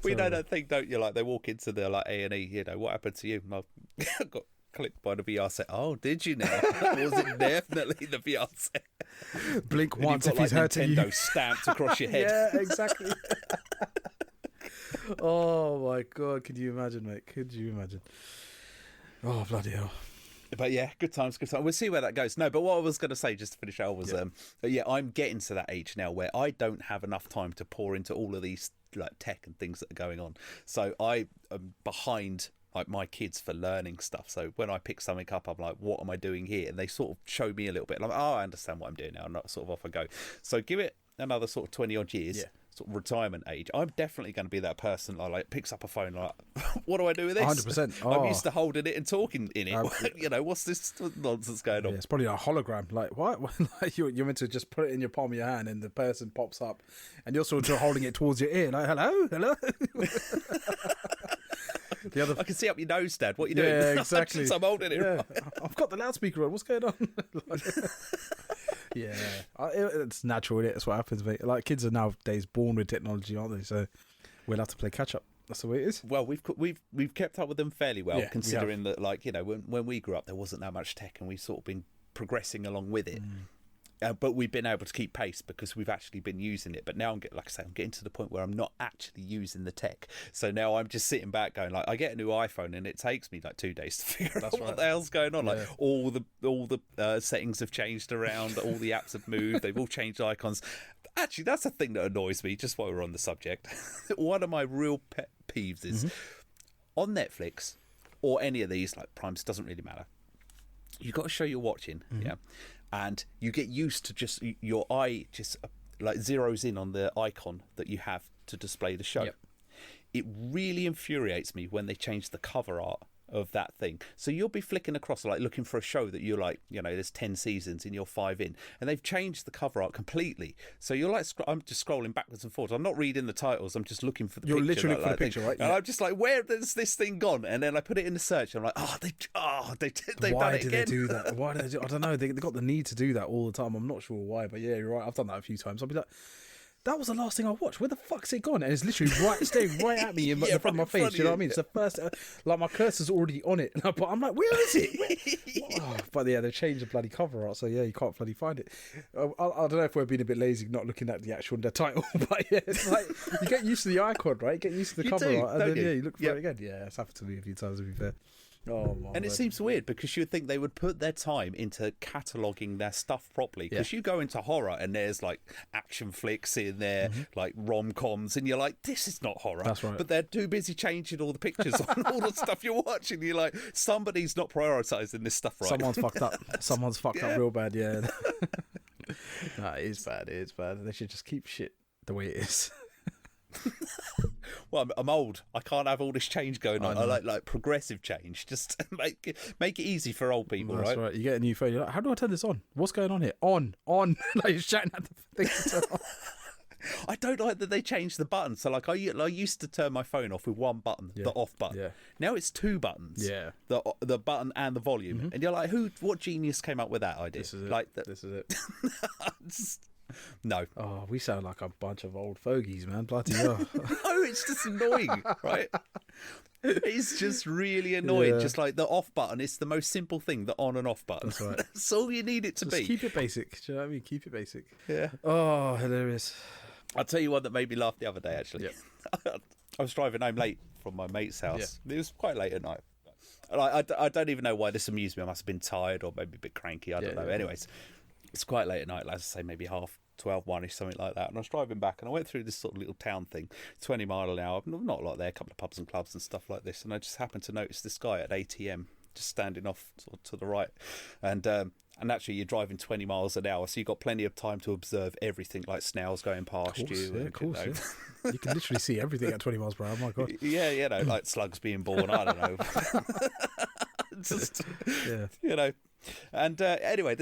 We know that thing, don't you? Like they walk into the like A&E. You know what happened to you? I got clicked by the VR set. Oh, did you now? Was it definitely the VR set? Blink And once you've if got, he's like, hurting Nintendo you. stamped across your head. Yeah, exactly. Oh my God, could you imagine, mate? Could you imagine? Oh, bloody hell. But yeah, good times, good times. We'll see where that goes. No, but what I was going to say, just to finish out, was I'm getting to that age now where I don't have enough time to pour into all of these like tech and things that are going on. So I am behind like my kids for learning stuff. So when I pick something up, I'm like, what am I doing here? And they sort of show me a little bit. And I'm like, I understand what I'm doing now. I'm not sort of off I go. So give it another sort of 20 odd years. Yeah. Sort of retirement age, I'm definitely going to be that person that like picks up a phone like, what do I do with this? 100%. I'm used to holding it and talking in it. You know, what's this nonsense going on? Yeah, it's probably a hologram. Like what? Like you're meant to just put it in your palm of your hand, and the person pops up, and you're sort of holding it towards your ear, like hello. The other, I can see up your nose, Dad. What are you doing? Yeah, exactly. I'm holding it. Yeah. I've got the loudspeaker on. What's going on? Yeah, it's natural, isn't it? That's what happens, mate. Like kids are nowadays born with technology, aren't they? So we'll have to play catch up. That's the way it is. Well, we've kept up with them fairly well, considering that, like, you know, when we grew up, there wasn't that much tech, and we've sort of been progressing along with it. But we've been able to keep pace because we've actually been using it. But now I'm getting to the point where I'm not actually using the tech. So now I'm just sitting back going like, I get a new iPhone and it takes me like 2 days to figure out what the hell's going on. Like all the settings have changed around, all the apps have moved, they've all changed icons. Actually, that's a thing that annoys me. Just while we're on the subject, one of my real pet peeves is on Netflix or any of these, like Prime's, doesn't really matter. You've got to show you're watching, and you get used to just your eye just like zeroes in on the icon that you have to display the show. It really infuriates me when they change the cover art of that thing. So you'll be flicking across like looking for a show that you're like, you know, there's 10 seasons and you're 5 in, and they've changed the cover art completely. So you're like, I'm just scrolling backwards and forwards. I'm not reading the titles. I'm just looking for the picture. You're literally looking for the picture, right? And I'm just like, where has this thing gone? And then I put it in the search. And I'm like, they've done it again. Why do they do that? Why do they do? I don't know. They got the need to do that all the time. I'm not sure why, but yeah, you're right. I've done that a few times. I'll be like, that was the last thing I watched. Where the fuck's it gone? And it's literally staring right at me in the front of my face. You know what I mean? It's the first, like my cursor's already on it. But I'm like, where is it? But yeah, they changed the bloody cover art, so yeah, you can't bloody find it. I don't know if we're being a bit lazy not looking at the actual title, but yeah, it's like you get used to the icon, right? You get used to the cover art, and then you look for it again. Yeah, it's happened to me a few times, to be fair. Oh, my and it seems weird because you'd think they would put their time into cataloguing their stuff properly. Because you go into horror and there's like action flicks in there, like rom-coms, and you're like, this is not horror. That's right. But they're too busy changing all the pictures on all the stuff you're watching. You're like, somebody's not prioritising this stuff right. Someone's fucked up. Someone's fucked up real bad, yeah. No, it is bad. It is bad. They should just keep shit the way it is. Well, I'm old. I can't have all this change going on. I like progressive change. Just make it easy for old people, That's right. You get a new phone. You're like, how do I turn this on? What's going on here? On. Like you're shouting at the thing to turn on. I don't like that they changed the button. So like I used to turn my phone off with one button, the off button. Yeah. Now it's 2 buttons. Yeah. The button and the volume. And you're like, what genius came up with that idea? This is it. Like this is it. No. Oh, we sound like a bunch of old fogies, man. Bloody hell. No, it's just annoying, right? It's just really annoying. Yeah. Just like the off button, it's the most simple thing, the on and off button. That's right. That's all you need it to Just be. keep it basic. Do you know what I mean? Keep it basic. Yeah. Oh, hilarious. I'll tell you one that made me laugh the other day, actually. Yeah. I was driving home late from my mate's house. Yeah. It was quite late at night. I don't even know why this amused me. I must have been tired or maybe a bit cranky. I don't know. Anyways, it's quite late at night, as I say, maybe 12, 1-ish, something like that. And I was driving back and I went through this sort of little town thing, 20 mile an hour, not a lot there, a couple of pubs and clubs and stuff like this. And I just happened to notice this guy at ATM just standing off sort of to the right. And actually you're driving 20 miles an hour, so you've got plenty of time to observe everything, like snails going past you. Yeah, of course, yeah. You can literally see everything at 20 miles per hour, my God. Yeah, like slugs being born, I don't know. Just, you know. And anyway,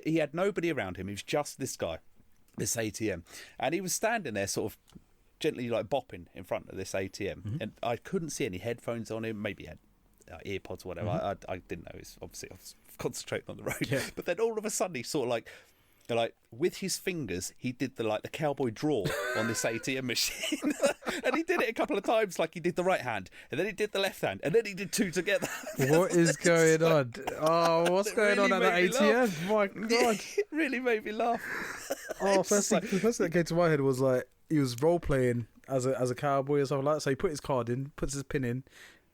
he had nobody around him. He was just this guy, this ATM, and he was standing there, sort of gently like bopping in front of this ATM, and I couldn't see any headphones on him. Maybe he had earpods or whatever. I didn't know. It's obviously I was concentrating on the road. Yeah. But then all of a sudden, he sort of like with his fingers, he did the cowboy draw on this ATM machine, and he did it a couple of times. Like he did the right hand, and then he did the left hand, and then he did two together. What is going on? Oh, what's going on at the ATM? My God, it really made me laugh. Oh, the first thing that came to my head was like he was role playing as a cowboy or something like that. So he put his card in, puts his pin in,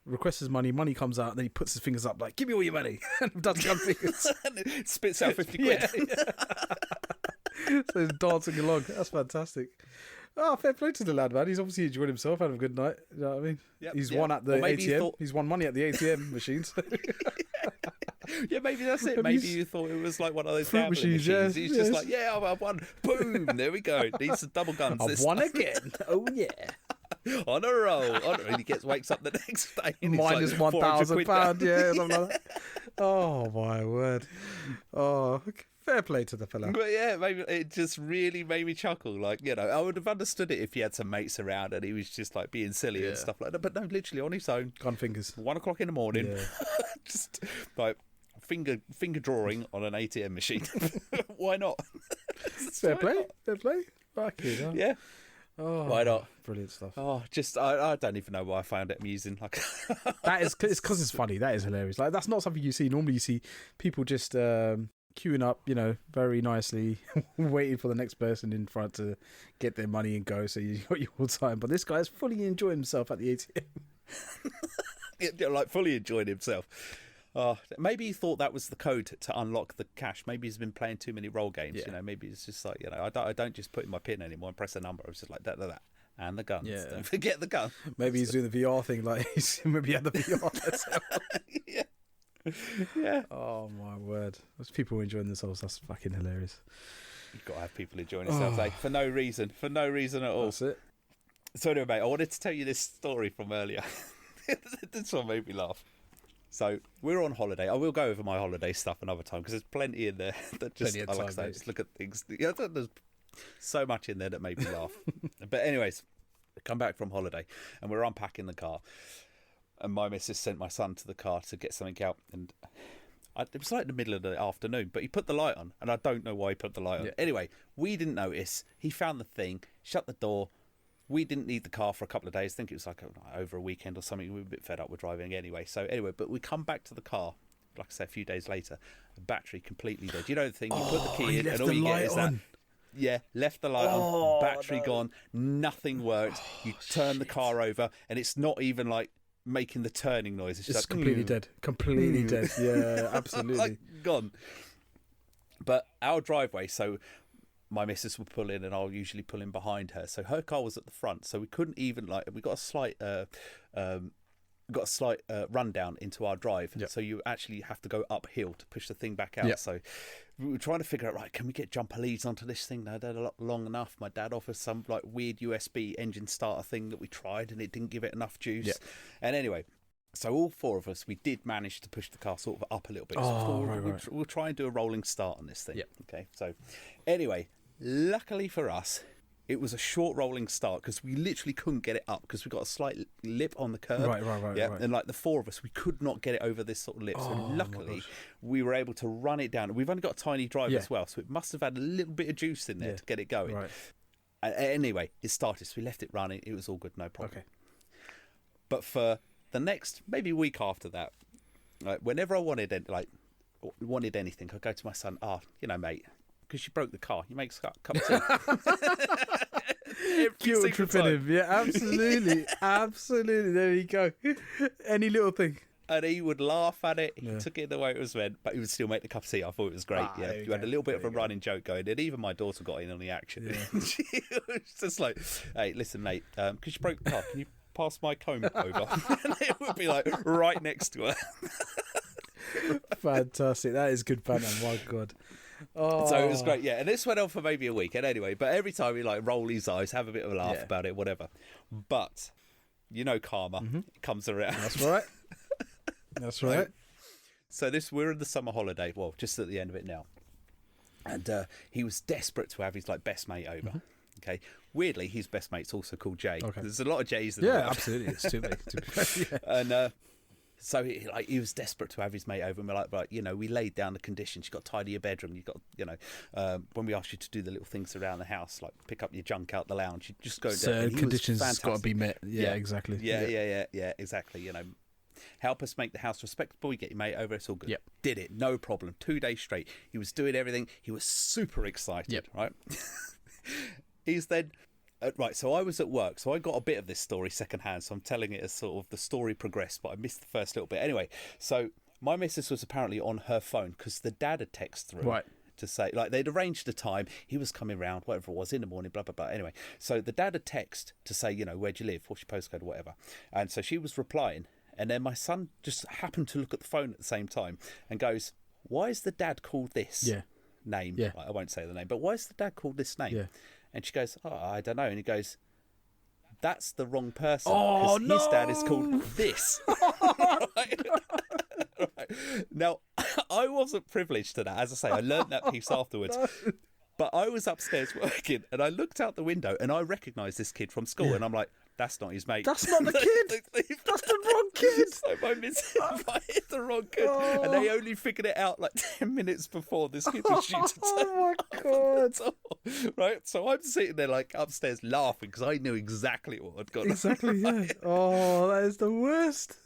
requests his money comes out, and then he puts his fingers up like, give me all your money, and does gun fingers. And it spits out 50 quid. So he's dancing along. That's fantastic. Oh, fair play to the lad, man. He's obviously enjoyed himself, having a good night. You know what I mean? Yep, he's won at the ATM. He's won money at the ATM machines. Yeah, maybe that's it. Maybe you thought it was like one of those fruit gambling machines. machines. He's just like, I've won. Boom, there we go. Needs some double guns. I've won again. Oh, yeah. On a roll. And he wakes up the next day. And minus like £1,000, yeah, something like that. Oh, my word. Oh, fair play to the fella. But yeah, maybe it just really made me chuckle. Like, I would have understood it if he had some mates around and he was just like being silly and stuff like that. But no, literally on his own. Gun fingers. 1 o'clock in the morning. Yeah. Just like finger drawing on an ATM machine. Why not? Fair play. Fair play. Fuck it, huh? Yeah. Oh, why not? Brilliant stuff. Oh, just I don't even know why I found it amusing. Like that is, it's because it's funny. That is hilarious. Like that's not something you see normally. You see people just queuing up, very nicely, waiting for the next person in front to get their money and go. So you got your time. But this guy's fully enjoying himself at the ATM. Like fully enjoying himself. Maybe he thought that was the code to unlock the cash. Maybe he's been playing too many role games. Yeah. Maybe it's just like I don't just put in my pin anymore and press a number. I was just like that, and the guns. Yeah. Don't forget the gun. Maybe he's doing the VR thing. Like maybe he had the VR. Yeah. Yeah. Oh my word! Those people enjoying themselves. That's fucking hilarious. You've got to have people enjoying themselves, like for no reason at all. That's it. So anyway, mate, I wanted to tell you this story from earlier. This one made me laugh. So we're on holiday. I will go over my holiday stuff another time because there's plenty in there that just I like to say, just look at things. Yeah, there's so much in there that made me laugh. But anyways, I come back from holiday and we're unpacking the car, and my missus sent my son to the car to get something out, and it was like the middle of the afternoon, but he put the light on, and I don't know why he put the light on. Yeah. Anyway, we didn't notice. He found the thing, shut the door. We didn't need the car for a couple of days. I think it was like over a weekend or something. We were a bit fed up with driving anyway. So anyway, but we come back to the car, like I say, a few days later, the battery completely dead. You know the thing, you put the key in and all you get is that. Yeah, left the light on, battery gone, nothing worked. You turn the car over and it's not even like making the turning noise. It's just like, completely dead. Completely dead. Yeah, absolutely. Like gone. But our driveway, so my missus would pull in and I'll usually pull in behind her. So her car was at the front, so we couldn't even we got a slight rundown into our drive. Yep. So you actually have to go uphill to push the thing back out. Yep. So we were trying to figure out, right, can we get jumper leads onto this thing? No, they're not long enough. My dad offers some like weird USB engine starter thing that we tried and it didn't give it enough juice. Yep. And anyway, so all four of us, we did manage to push the car sort of up a little bit. We'll try and do a rolling start on this thing. Yep. Okay. So anyway, luckily for us, it was a short rolling start because we literally couldn't get it up because we got a slight lip on the curb. Right. Yeah, and like the four of us, we could not get it over this sort of lip. So luckily, we were able to run it down. We've only got a tiny drive as well, so it must have had a little bit of juice in there to get it going. Right. Anyway, it started, so we left it running. It was all good, no problem. Okay. But for the next maybe week after that, whenever I wanted anything, I'd go to my son. Mate, because you broke the car, you make a cup of tea. Guilt tripping him. Yeah, absolutely. Absolutely. There you go. Any little thing. And he would laugh at it. He took it the way it was meant, but he would still make the cup of tea. I thought it was great. You had a little bit of a running joke going, and even my daughter got in on the action. Yeah. She was just like, hey, listen, mate, because you broke the car, can you pass my comb over? And it would be like right next to her. Fantastic. That is good fun, my God. Oh. So it was great, and this went on for maybe a week. And anyway, but every time he roll his eyes, have a bit of a laugh about it, whatever. But karma comes around. That's right. That's right. So we're in the summer holiday. Well, just at the end of it now. And he was desperate to have his like best mate over. Mm-hmm. Okay. Weirdly, his best mate's also called Jay. Okay. There's a lot of Jays in the Yeah, world. absolutely. It's too late. Yeah. And so he was desperate to have his mate over, and we're like, right, you know, we laid down the conditions. You've got to tidy your bedroom. You've got, you know, when we asked you to do the little things around the house, like pick up your junk out the lounge, you just go down. So conditions has got to be met. Yeah, exactly. Yeah, exactly. You know, help us make the house respectable. You get your mate over. It's all good. Yep. Did it, no problem. 2 days straight. He was doing everything. He was super excited. Yep. Right. He's then. Right, so I was at work, so I got a bit of this story secondhand, so I'm telling it as sort of the story progressed, but I missed the first little bit. Anyway, so my missus was apparently on her phone because the dad had texted through Right. to say, like, they'd arranged a time, he was coming round, whatever it was, in the morning, blah, blah, blah. Anyway, so the dad had texted to say, you know, where do you live, what's your postcode, or whatever. And so she was replying, and then my son just happened to look at the phone at the same time and goes, why is the dad called this name? Yeah. I won't say the name, but why is the dad called this name? Yeah. And she goes, oh, I don't know. And he goes, that's the wrong person. Oh, 'cause his dad is called this. Right? Now, I wasn't privileged to that. As I say, I learned that piece afterwards. But I was upstairs working, and I looked out the window, and I recognised this kid from school, and I'm like, that's not his mate. That's not the kid. That's the wrong kid. So my missus invited the wrong kid, and they only figured it out like 10 minutes before this kid was due to turn Oh my god! Right, so I'm sitting there like upstairs laughing because I knew exactly what had gone Exactly. on. Yeah. Oh, that is the worst.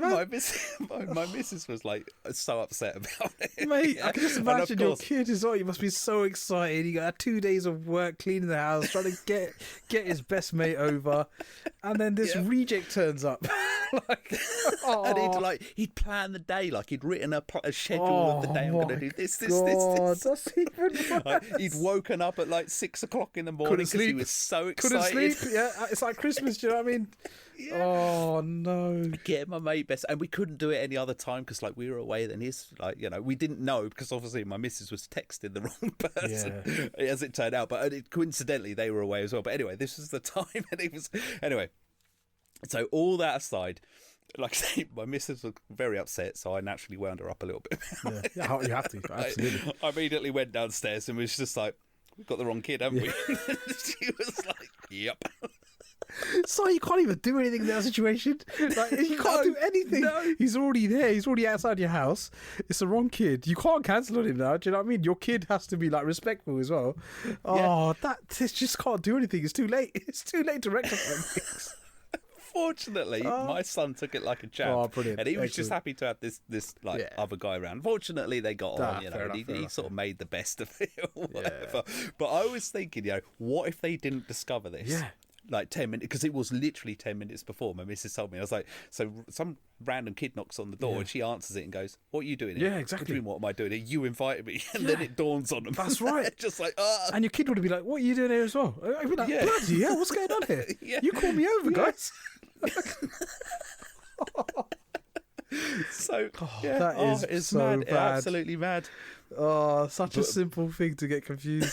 My missus was like so upset about it. Mate, Yeah. I can just And of imagine your course- kid as well. You must be so excited. You got 2 days of work cleaning the house, trying to get his best mate over, and then this reject turns up. And he'd planned the day, like he'd written a schedule of the day. I'm going to do this. That's even Like, he'd woken up at like 6 o'clock in the morning because he was so excited. Couldn't sleep. Yeah, it's like Christmas. Do you know what I mean? Yeah. Oh no! Get my mate best, and we couldn't do it any other time because like we were away. Then he's like, you know, we didn't know because obviously my missus was texting the wrong person, as it turned out. But coincidentally, they were away as well. But anyway, this was the time, and it was anyway. So all that aside, like I say, my missus was very upset, so I naturally wound her up a little bit. Yeah, you have to. Absolutely. I immediately went downstairs and was just like, "We've got the wrong kid, haven't we?" She was like, "Yep." So you can't even do anything in that situation. Like, you can't do anything. No. He's already there. He's already outside your house. It's the wrong kid. You can't cancel on him now. Do you know what I mean? Your kid has to be like respectful as well. Oh, this just can't do anything. It's too late. It's too late to rectify things. Fortunately, my son took it like a champ. Oh, brilliant. And he was just Excellent. happy to have this other guy around. Fortunately, they got on, you know, fair and enough, fair he enough, sort of made the best of it or whatever. But I was thinking, you know, what if they didn't discover this? Yeah. Like 10 minutes, because it was literally 10 minutes before my missus told me. I was like, so some random kid knocks on the door and she answers it and goes, what are you doing here? Yeah, exactly. What do you mean, what am I doing here? You invited me. And then it dawns on them. That's right. Just like, And your kid would be like, what are you doing here as well? I'd be like, Yeah. bloody hell, what's going on here? Yeah. You called me over, guys. So, that is it's so mad. bad. Absolutely mad. Oh, such a simple thing to get confused.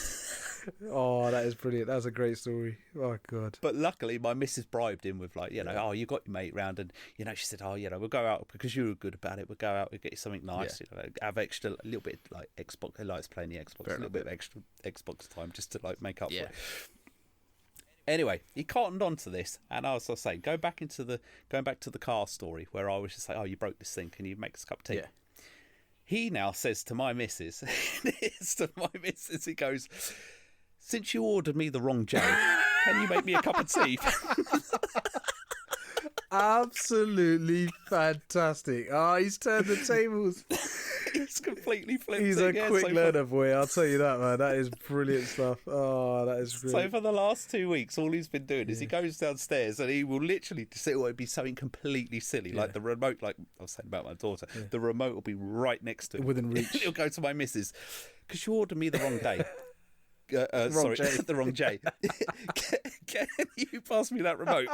Oh, that is brilliant. That's a great story. Oh, God. But luckily, my missus bribed him with like, you know, oh, you got your mate round, and you know, she said, oh, you know, we'll go out because you were good about it. We'll go out and get you something nice. You know, have extra, a little bit like Xbox. He likes playing the Xbox, a little bit of extra Xbox time just to like make up for it. Anyway, he cottoned on to this, and as I say, going back to the car story where I was just like, oh, you broke this thing. Can you make us a cup of tea? Yeah. He now says to my missus, he goes, since you ordered me the wrong J, can you make me a cup of tea? Absolutely fantastic. Oh, he's turned the tables. He's completely flipped. He's it. a quick learner, boy. I'll tell you that, man. That is brilliant stuff. Oh, that is So great. for the last 2 weeks, all he's been doing is he goes downstairs and he will literally just it will be something completely silly, like the remote. Like I was saying about my daughter, the remote will be right next to him, Within reach. He'll go to my missus because you ordered me the wrong day. Wrong J. The wrong J. Can you pass me that remote?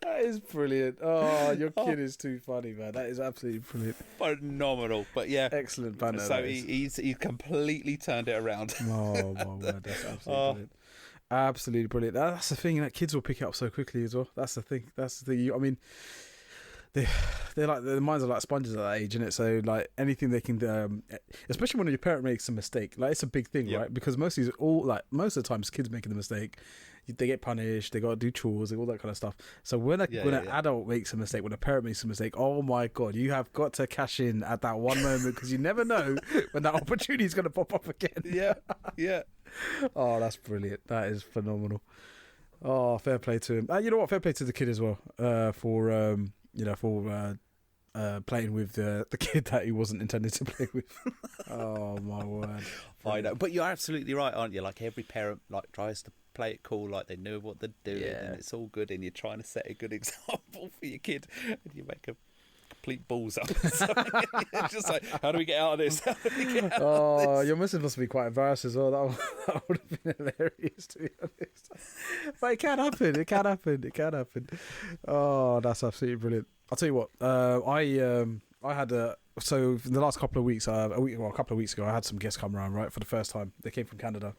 That is brilliant. Oh, your kid is too funny, man. That is absolutely brilliant. Phenomenal, but yeah, Excellent banner. so that is. he's completely turned it around. Oh, my word. That's absolutely brilliant. Absolutely brilliant. That's the thing, that kids will pick it up so quickly as well. That's the thing. I mean, they're like their minds are like sponges at that age, innit? So like anything they can, especially when your parent makes a mistake, like it's a big thing, right? Because most of the times kids making the mistake, they get punished, they got to do chores, all that kind of stuff. So when an adult makes a mistake, when a parent makes a mistake, oh my god, you have got to cash in at that one moment because you never know when that opportunity is going to pop up again. Yeah. Oh, that's brilliant. That is phenomenal. Oh, fair play to him. You know what? Fair play to the kid as well. For playing with the kid that he wasn't intended to play with. Oh my word! I know, but you're absolutely right, aren't you? Like every parent like tries to play it cool, like they know what they're doing, and it's all good, and you're trying to set a good example for your kid, and you make a complete balls up. It's just like, how do we get out of this? Your missus must be quite embarrassed as well. That would have been hilarious, to be honest. But it can happen. It can happen. Oh, that's absolutely brilliant. I'll tell you what. I had so in the last couple of weeks, a couple of weeks ago, I had some guests come around, right, for the first time. They came from Canada.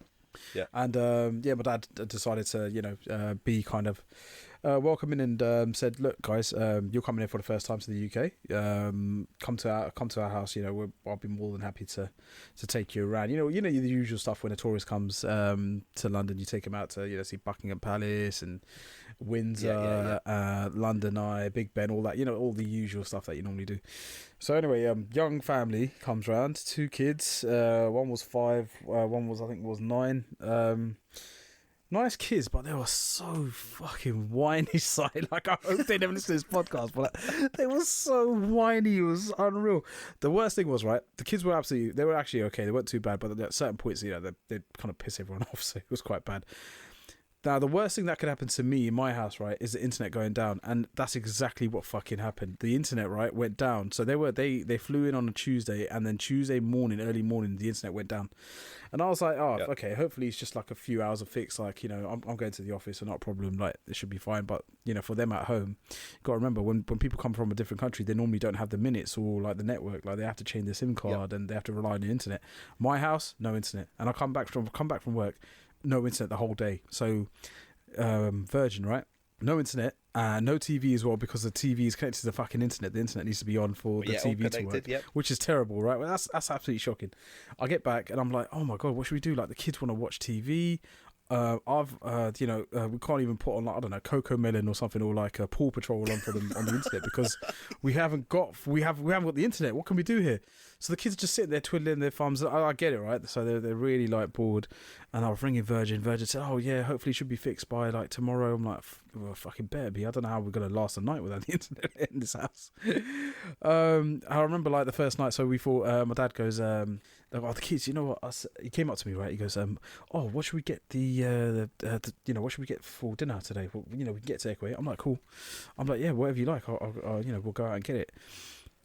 Yeah. And my dad decided to be kind of welcoming and said, look guys, you're coming in for the first time to the UK, come to our house, I'll be more than happy to take you around, the usual stuff when a tourist comes to London. You take them out to see Buckingham Palace and Windsor, London Eye, Big Ben, all that, all the usual stuff that you normally do. So anyway, young family comes round, 2 kids, one was 5, one was, I think, was 9. Nice kids, but they were so fucking whiny side. Like, I hope they never listen to this podcast, but they were so whiny. It was unreal. The worst thing was, right, the kids were actually okay. They weren't too bad, but at certain points, they'd kind of piss everyone off, so it was quite bad. Now, the worst thing that could happen to me in my house, right, is the internet going down, and that's exactly what fucking happened. The internet, right, went down. So they flew in on a Tuesday, and then Tuesday morning, early morning, the internet went down. And I was like, okay, hopefully it's just like a few hours of fix. Like, I'm going to the office, so not a problem. Like, it should be fine. But, for them at home, you got to remember, when people come from a different country, they normally don't have the minutes or, like, the network. Like, they have to change their SIM card and they have to rely on the internet. My house, no internet. And I come back from work, no internet the whole day. So, Virgin, right? No internet, no TV as well, because the TV is connected to the fucking internet. The internet needs to be on for the TV to work, which is terrible, right? Well, that's absolutely shocking. I get back and I'm like, oh my god, what should we do? Like, the kids want to watch TV. We can't even put on, like, I don't know, Coco Melon or something, or like a Paw Patrol on for them on the internet, because we haven't got the internet. What can we do here? So the kids are just sitting there twiddling their thumbs. I get it, right? So they're really like bored, and I was ringing Virgin. Virgin said, "Oh yeah, hopefully it should be fixed by like tomorrow." I'm like, well, fucking better be. I don't know how we're gonna last a night without the internet in this house. I remember like the first night. So we thought, my dad goes, the kids, you know what? He came up to me, right? He goes, what should we get what should we get for dinner today? Well, we can get takeaway. I'm like, cool. I'm like, yeah, whatever you like. I'll we'll go out and get it.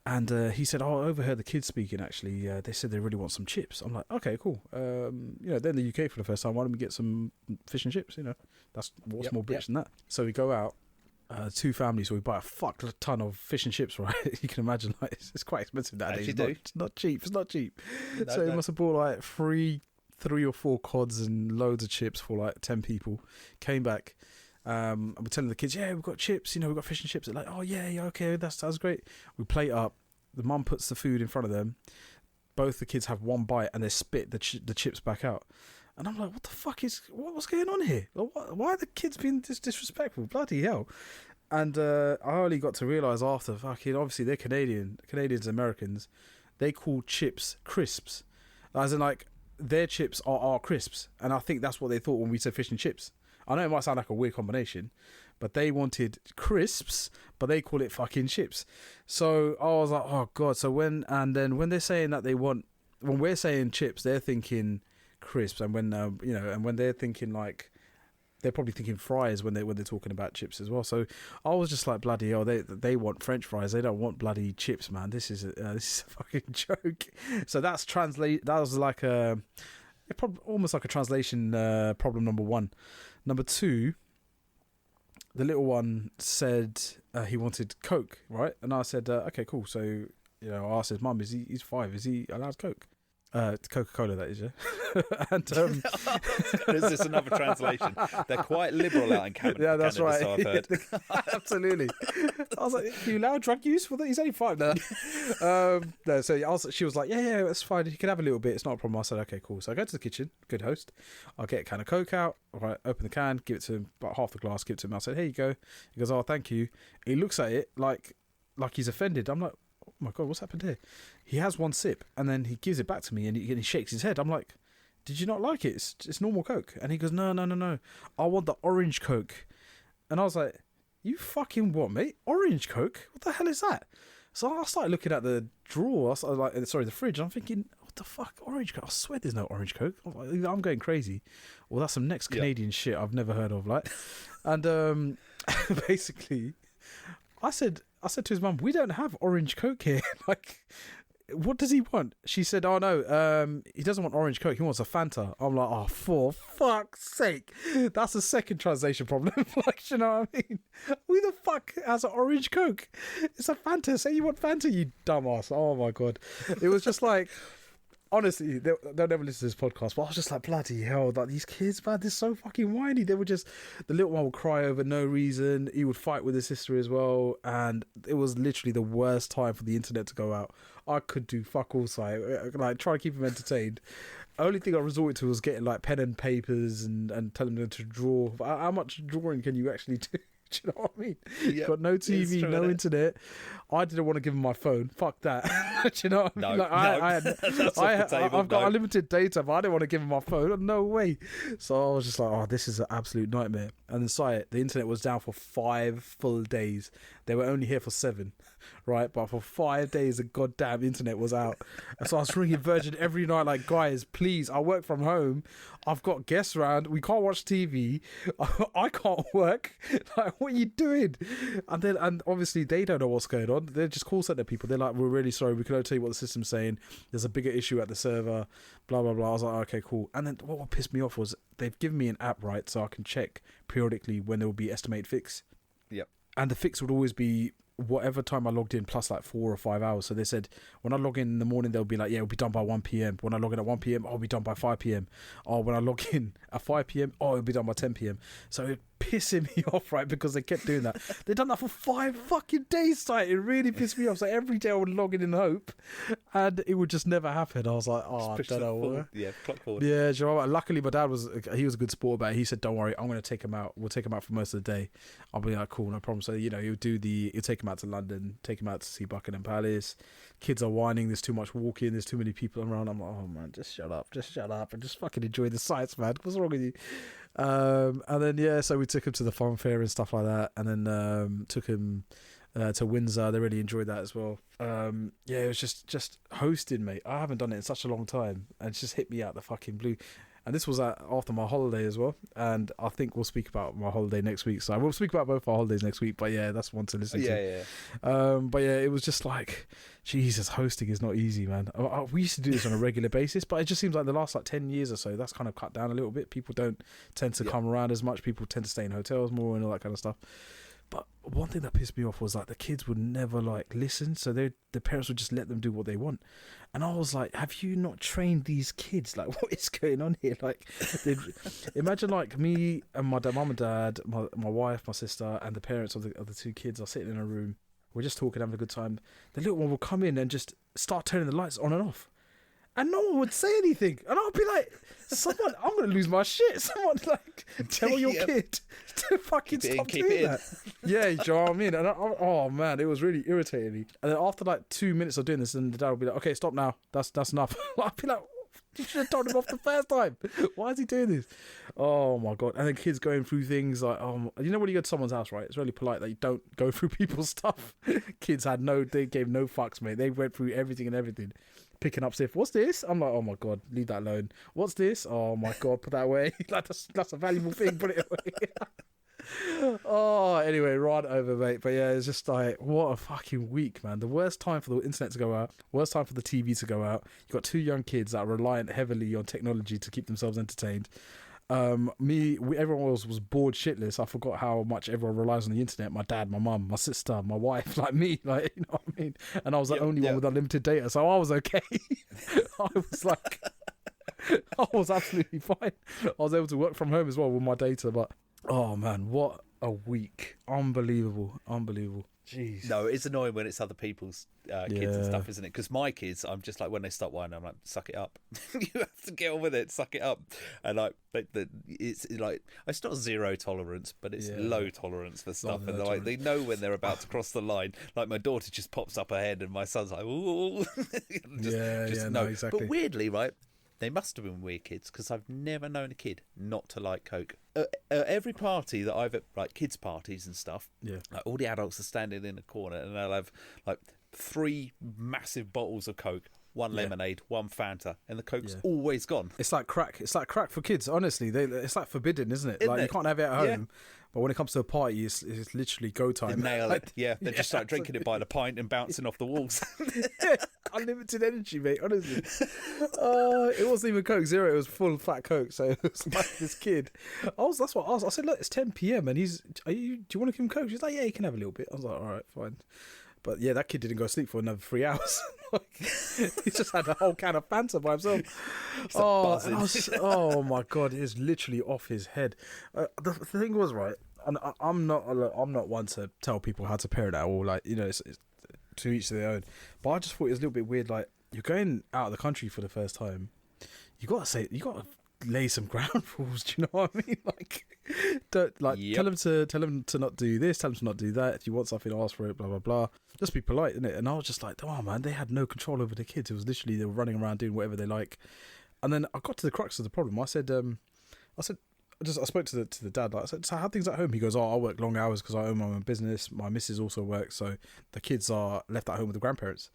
And he said, I overheard the kids speaking, actually. They said they really want some chips. I'm like, okay, cool. They're in the UK for the first time. Why don't we get some fish and chips? That's what's more British than that. So we go out, 2 families, so we buy a fuck ton of fish and chips, right? You can imagine, like, it's quite expensive nowadays. It's not cheap. It's not cheap. So we must have bought like 3 or 4 cods and loads of chips for like 10 people. Came back. And we're telling the kids, yeah, we've got chips, we've got fish and chips. They're like, oh yeah, okay, that sounds great. We plate up. The mum puts the food in front of them. Both the kids have one bite and they spit the chips back out. And I'm like, what the fuck what's going on here? Why are the kids being this disrespectful? Bloody hell. And I only got to realise after, fucking, obviously they're Canadians and Americans. They call chips crisps. As in, like, their chips are our crisps. And I think that's what they thought when we said fish and chips. I know it might sound like a weird combination, but they wanted crisps, but they call it fucking chips. So I was like, oh god. So when they're saying that when we're saying chips, they're thinking crisps, and when and when they're thinking, like, they're probably thinking fries when they're talking about chips as well. So I was just like, bloody hell, they want French fries. They don't want bloody chips, man. This is a fucking joke. So that was like almost like a translation problem number 1. Number 2, the little one said he wanted Coke, right? And I said, okay, cool. So, I asked his mum, he's 5, is he allowed Coke? Coca-Cola, that is, yeah. And Is this another translation? They're quite liberal out in Canada. yeah, that's right. So I've heard. Absolutely. I was like, "You allow drug use for that? He's only 5." No. No. So she was like, "Yeah, it's fine. You can have a little bit. It's not a problem." I said, "Okay, cool." So I go to the kitchen. Good host. I'll get a can of Coke out. All right, open the can, give it to him, about half the glass, give it to him. I said, "Here you go." He goes, "Oh, thank you." He looks at it like he's offended. I'm like, "Oh my God, what's happened here?" He has one sip and then he gives it back to me and he shakes his head. I'm like, "Did you not like it? It's normal Coke." And he goes, No. I want the orange Coke." And I was like, "You fucking what, mate? Orange Coke? What the hell is that?" So I started looking at the drawer, the fridge. And I'm thinking, what the fuck, orange Coke? I swear there's no orange Coke. I'm going crazy. Well, that's some next Canadian shit I've never heard of, like. And basically, I said to his mum, "We don't have orange Coke here." Like, what does he want? She said, "Oh no, he doesn't want orange Coke. He wants a Fanta." I'm like, "Oh, for fuck's sake!" That's a second translation problem. Like, you know what I mean? Who the fuck has an orange Coke? It's a Fanta. Say you want Fanta, you dumbass. Oh my God, it was just like. Honestly, they'll never listen to this podcast, but I was just like, bloody hell, like these kids, man, they're so fucking whiny. They would just, the little one would cry over no reason. He would fight with his sister as well. And it was literally the worst time for the internet to go out. I could do fuck all, like try to keep him entertained. Only thing I resorted to was getting like pen and papers and telling them to draw. How much drawing can you actually do? Do you know what I mean? Yep. Got no TV, true, no internet. I didn't want to give him my phone. Fuck that. Do you know what I mean? I've got unlimited data, but I didn't want to give him my phone. No way. So I was just like, "Oh, this is an absolute nightmare." And then the internet was down for 5 full days. They were only here for 7, right? But for 5 days, the goddamn internet was out. And so I was ringing Virgin every night, like, "Guys, please, I work from home. I've got guests around. We can't watch TV. I can't work. Like, what are you doing?" And obviously they don't know what's going on. They're just call center people. They're like, "We're really sorry. We can only tell you what the system's saying. There's a bigger issue at the server. Blah blah blah." I was like, "Okay, cool." And then what pissed me off was they've given me an app, right, so I can check periodically when there will be estimated fix. Yep. And the fix would always be whatever time I logged in plus like 4 or 5 hours. So they said when I log in the morning, they'll be like, "Yeah, it'll be done by 1 p.m. When I log in at 1 p.m, I'll be done by 5 p.m. Or when I log in at 5 p.m, it'll be done by 10 p.m. So it pissing me off, right, because they kept doing that. They've done that for 5 fucking days, like, it really pissed me off. So every day I would log in hope, and it would just never happen. I was like, "Oh, I don't know." Yeah, clock forward. Yeah, do you know what? Luckily my dad was a good sport about it. He said, "Don't worry, I'm going to take him out. We'll take him out for most of the day." I'll be like, "Cool, no problem." So, you know, he'll take him out to London, take him out to see Buckingham Palace. Kids are whining, there's too much walking, there's too many people around. I'm like, "Oh man, just shut up and just fucking enjoy the sights, man. What's wrong with you?" And then so we took him to the fun fair and stuff like that, and then took him to Windsor. They really enjoyed that as well. It was just hosting, mate. I haven't done it in such a long time, and it just hit me out the fucking blue. And this was after my holiday as well. And I think we'll speak about my holiday next week. So we'll speak about both our holidays next week. But yeah, that's one to listen to. Yeah. But yeah, it was just like, Jesus, hosting is not easy, man. We used to do this on a regular basis, but it just seems like the last like 10 years or so, that's kind of cut down a little bit. People don't tend to come around as much. People tend to stay in hotels more and all that kind of stuff. But one thing that pissed me off was like the kids would never like listen, so the parents would just let them do what they want. And I was like, have you not trained these kids? Like, what is going on here? Like, imagine like me and my mum and dad, my wife, my sister, and the parents of the 2 kids are sitting in a room. We're just talking, having a good time. The little one will come in and just start turning the lights on and off. And no one would say anything. And I'll be like, "Someone, I'm going to lose my shit. Someone, like, tell your kid to fucking stop doing that." Yeah, you know what I mean? And oh, man, it was really irritating me. And then after, like, 2 minutes of doing this, and the dad would be like, "Okay, stop now. That's enough." I'd be like, "You should have told him off the first time. Why is he doing this?" Oh, my God. And then kids going through things like, you know when you go to someone's house, right? It's really polite that you don't go through people's stuff. Kids they gave no fucks, mate. They went through everything. Picking up stuff. "What's this?" I'm like, "Oh my God, leave that alone." "What's this?" "Oh my God, put that away." Like, that's a valuable thing. Put it away. Oh, anyway, rant over, mate. But yeah, it's just like, what a fucking week, man. The worst time for the internet to go out. Worst time for the TV to go out. You've got 2 young kids that are reliant heavily on technology to keep themselves entertained. Everyone else was bored shitless. I forgot how much everyone relies on the internet. My dad, my mum, my sister, my wife, like me, like, you know what I mean. And I was the only one with unlimited data, so I was okay. I was like, I was absolutely fine. I was able to work from home as well with my data. But oh man, what a week! Unbelievable. Jeez. No, it's annoying when it's other people's kids and stuff, isn't it? Because my kids, I'm just like, when they start whining, I'm like, suck it up. You have to get on with it, suck it up. And like, it's like, it's not zero tolerance, but it's low tolerance for stuff. And they're like, they know when they're about to cross the line. Like, my daughter just pops up her head, and my son's like, ooh. No, exactly. But weirdly, right? They must have been weird kids, because I've never known a kid not to like Coke. Every party that I've at, like kids' parties and stuff, like all the adults are standing in a corner, and they'll have like 3 massive bottles of Coke, 1 lemonade, 1 Fanta, and the Coke's always gone. It's like crack. It's like crack for kids. Honestly, it's like forbidden, isn't it? You can't have it at home. But when it comes to a party, it's literally go time. They nail it. Yeah, they just start drinking it by the pint and bouncing off the walls. Unlimited energy, mate. Honestly, it wasn't even Coke Zero. It was full fat Coke. So it was like this kid. That's what I asked. I said, look, it's 10 p.m. and do you want to give him Coke? She's like, yeah, you can have a little bit. I was like, all right, fine. But yeah, that kid didn't go to sleep for another 3 hours. He just had a whole can of Fanta by himself. Oh my god, it's literally off his head. The thing was, right, and I'm not one to tell people how to parent at all. Like, you know, it's to each their own. But I just thought it was a little bit weird. Like, you're going out of the country for the first time. You gotta lay some ground rules. Do you know what I mean? Like, don't tell them to not do this, tell them to not do that. If you want something, ask for it. Blah blah blah. Just be polite, innit? And I was just like, oh man, they had no control over the kids. It was literally they were running around doing whatever they like. And then I got to the crux of the problem. I said, I spoke to the dad. Like, I said, so how things at home? He goes, I work long hours because I own my own business. My missus also works, so the kids are left at home with the grandparents.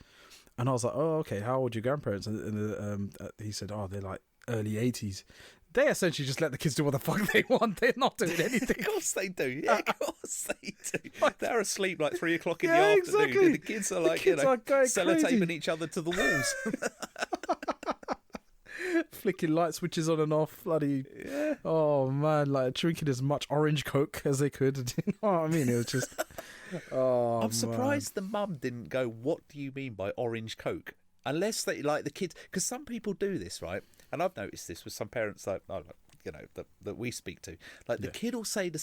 And I was like, oh, okay. How old are your grandparents? And he said, oh, they're like early 80s. They essentially just let the kids do what the fuck they want. They're not doing anything. Of course they do. Yeah, of course they do. They're asleep like 3 o'clock in the afternoon. Exactly. And the kids are like, sellotaping each other to the walls. Flicking light switches on and off. Bloody. Yeah. Oh, man. Like, drinking as much orange Coke as they could. You know what I mean? It was just... Oh, I'm surprised the mum didn't go, what do you mean by orange Coke? Unless they, like, the kids... Because some people do this, right? And I've noticed this with some parents that we speak to. Like, the kid will say the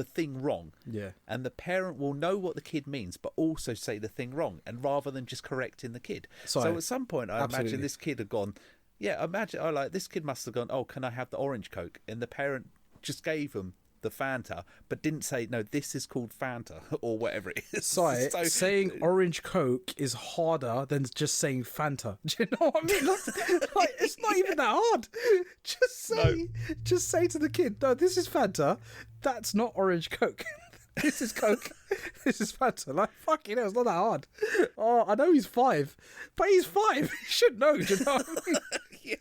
thing wrong. Yeah. And the parent will know what the kid means, but also say the thing wrong. And rather than just correcting the kid. So at some point, I imagine this kid had gone... Yeah, this kid must have gone, oh, can I have the orange Coke? And the parent just gave him the Fanta, but didn't say, no, this is called Fanta, or whatever it is. So saying orange Coke is harder than just saying Fanta. Do you know what I mean? Like, it's not even that hard. Just say to the kid, no, this is Fanta. That's not orange Coke. This is Coke. This is Fanta. Like, fuck, you know, it's not that hard. Oh, I know he's 5, but he's 5. He should know. Do you know what I mean? Yeah,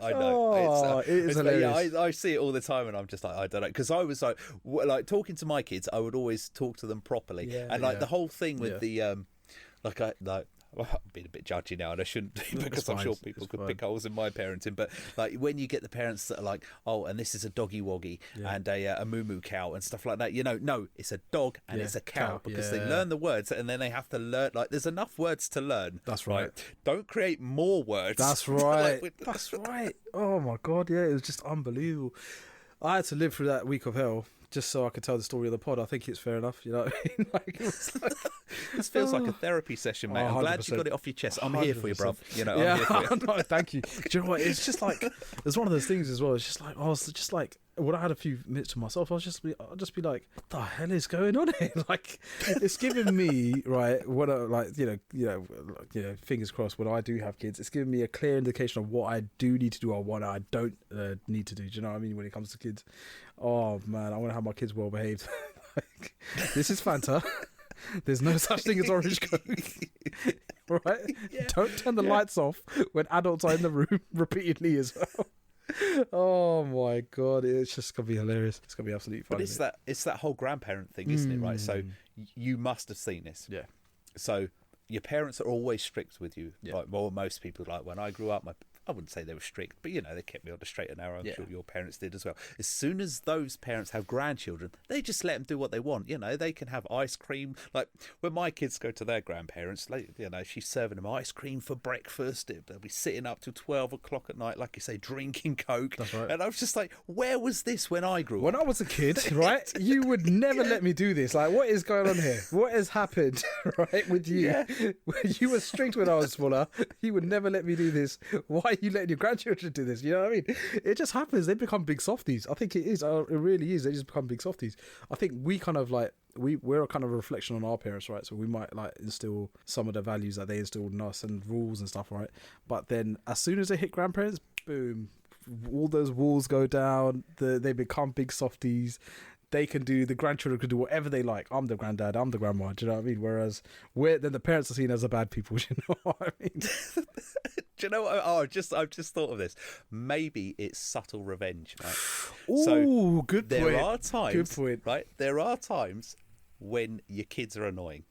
I know. Oh, it is hilarious. Yeah, I see it all the time, and I'm just like, I don't know, because I was like talking to my kids, I would always talk to them properly, the whole thing with the I'm being a bit judgy now, and I shouldn't do, because I'm sure people could pick holes in my parenting. But like, when you get the parents that are like, oh, and this is a doggy woggy and a moo moo cow and stuff like that, you know, no, it's a dog and it's a cow, because they learn the words, and then they have to learn. Like, there's enough words to learn. That's right. Don't create more words. That's right. That's right. Oh my god, yeah, it was just unbelievable. I had to live through that week of hell just so I could tell the story of the pod. I think it's fair enough, you know what I mean? Like, this feels like a therapy session, mate. I'm glad you got it off your chest. I'm here for you, bruv. You know, yeah, I'm here for you. No, thank you. Do you know what? It's just like, there's one of those things as well. It's just like, I was just like, when I had a few minutes to myself, I'll just be like, what the hell is going on here? Like, it's giving me, right, what fingers crossed, when I do have kids, it's giving me a clear indication of what I do need to do or what I don't need to do. Do you know what I mean? When it comes to kids, oh man, I want to have my kids well behaved. Like, this is Fanta. There's no such thing as orange Coke. Right? Yeah. Don't turn the lights off when adults are in the room repeatedly as well. Oh my god, it's just gonna be hilarious. It's gonna be absolutely fun. But it's that whole grandparent thing, isn't it? Right. So you must have seen this. Yeah. So your parents are always strict with you. Yeah. Like, well, most people, like when I grew up, I wouldn't say they were strict, but they kept me on the straight and narrow. I'm Yeah. sure your parents did as well. As soon as those parents have grandchildren, they just let them do what they want. They can have ice cream. Like when my kids go to their grandparents, she's serving them ice cream for breakfast. They'll be sitting up till 12 o'clock at night, like you say, drinking Coke. That's right. And I was just like, where was this when I grew up? When I was a kid, right, you would never let me do this. Like, what is going on here? What has happened, right, with you? Yeah. You were strict when I was smaller. You would never let me do this. Why are you letting your grandchildren do this? You know what I mean? It just happens. They become big softies. I think it is. It really is. They just become big softies. I think we kind of like, we're a kind of a reflection on our parents, right? So we might like instill some of the values that they instilled in us and rules and stuff, right? But then as soon as they hit grandparents, boom, all those walls go down. They become big softies. The grandchildren can do whatever they like. I'm the granddad, I'm the grandma. Do you know what I mean? Whereas then the parents are seen as the bad people. Do you know what I mean? Do you know what? I've just thought of this. Maybe it's subtle revenge, right? Ooh, good point. There are times, good point. right? There are times when your kids are annoying.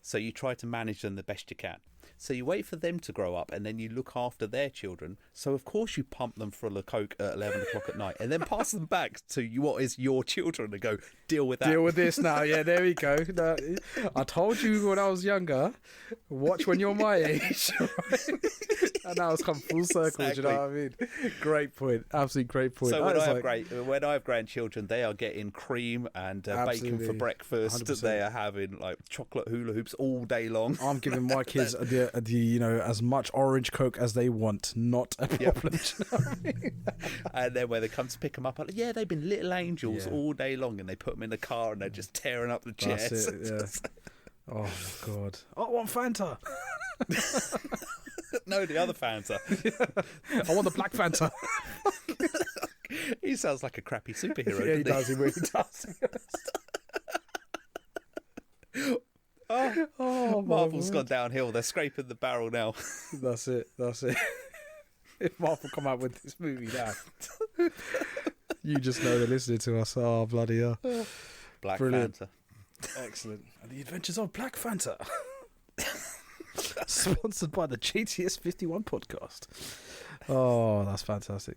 So you try to manage them the best you can. So you wait for them to grow up and then you look after their children. So, of course, you pump them for a Coke at 11 o'clock at night and then pass them back to what is your children and go, deal with that. Deal with this now. Yeah, there we go. No, I told you when I was younger, watch when you're my age. Right? And now it's come full circle. Exactly. Do you know what I mean? Great point. Absolutely great point. So when I have grandchildren, they are getting cream and bacon for breakfast. 100%. They are having like chocolate hula hoops all day long. I'm giving my kids the as much orange Coke as they want. Not a problem. Do you know what I mean? And then when they come to pick them up, they've been little angels all day long, and they put them in the car and they're just tearing up the chairs. That's it, yeah. Oh my God. I want Fanta. No, the other Fanta. I want the black Fanta. He sounds like a crappy superhero. Yeah, he does. He really does. Oh, Marvel's gone downhill. They're scraping the barrel now. That's it. If Marvel come out with this movie now, you just know they're listening to us. Oh, bloody hell. Black Brilliant. Fanta. Excellent. And the Adventures of Black Fanta. Sponsored by the JTS 51 podcast. Oh, that's fantastic.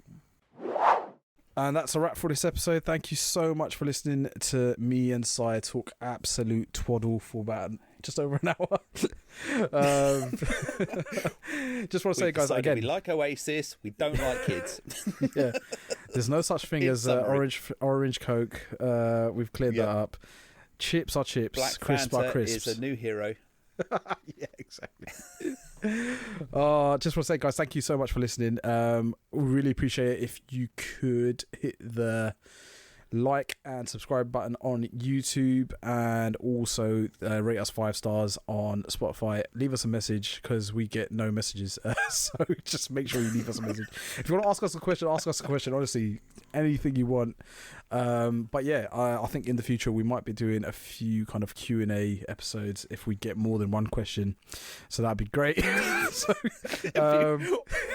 And that's a wrap for this episode. Thank you so much for listening to me and Si talk absolute twaddle for about just over an hour. Just want to say, guys, again, we like Oasis. We don't like kids. Yeah, there's no such thing as orange Coke. We've cleared that up. Chips are chips. Black Crisps Fanta are crisps. is a new hero. Yeah, exactly. Just want to say, guys, thank you so much for listening. We really appreciate it if you could hit the like and subscribe button on YouTube, and also rate us 5 stars on Spotify. Leave us a message because we get no messages, so just make sure you leave us a message. If you want to ask us a question, honestly, anything you want. But yeah, I think in the future we might be doing a few kind of Q&A episodes if we get more than one question, so that'd be great. So,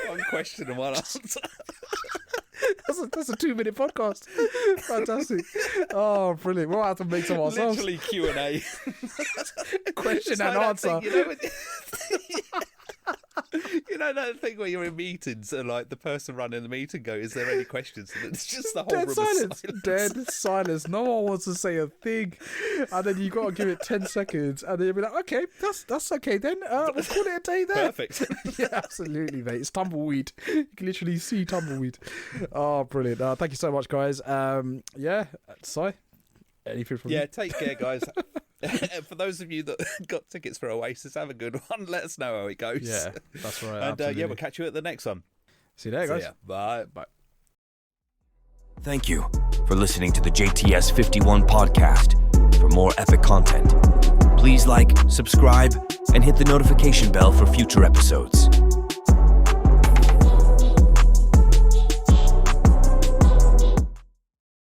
one question and one answer. That's a 2-minute podcast. Fantastic. Oh, brilliant. We'll have to make some ourselves. Literally Q&A. Question and answer. You know that thing where you're in meetings and like the person running the meeting goes, "Is there any questions?" And it's just the whole Dead room silence. is silence. Dead silence. No one wants to say a thing, and then you got to give it 10 seconds, and then you'll be like, "Okay, that's okay then. We'll call it a day there." Perfect. Yeah, absolutely, mate. It's tumbleweed. You can literally see tumbleweed. Oh, brilliant. Thank you so much, guys. Yeah, Si, anything from you? Take care, guys. For those of you that got tickets for Oasis, have a good one. Let us know how it goes. Yeah, that's right. And we'll catch you at the next one. See you there, guys. See ya. Bye. Bye. Thank you for listening to the JTS 51 podcast. For more epic content, please like, subscribe, and hit the notification bell for future episodes.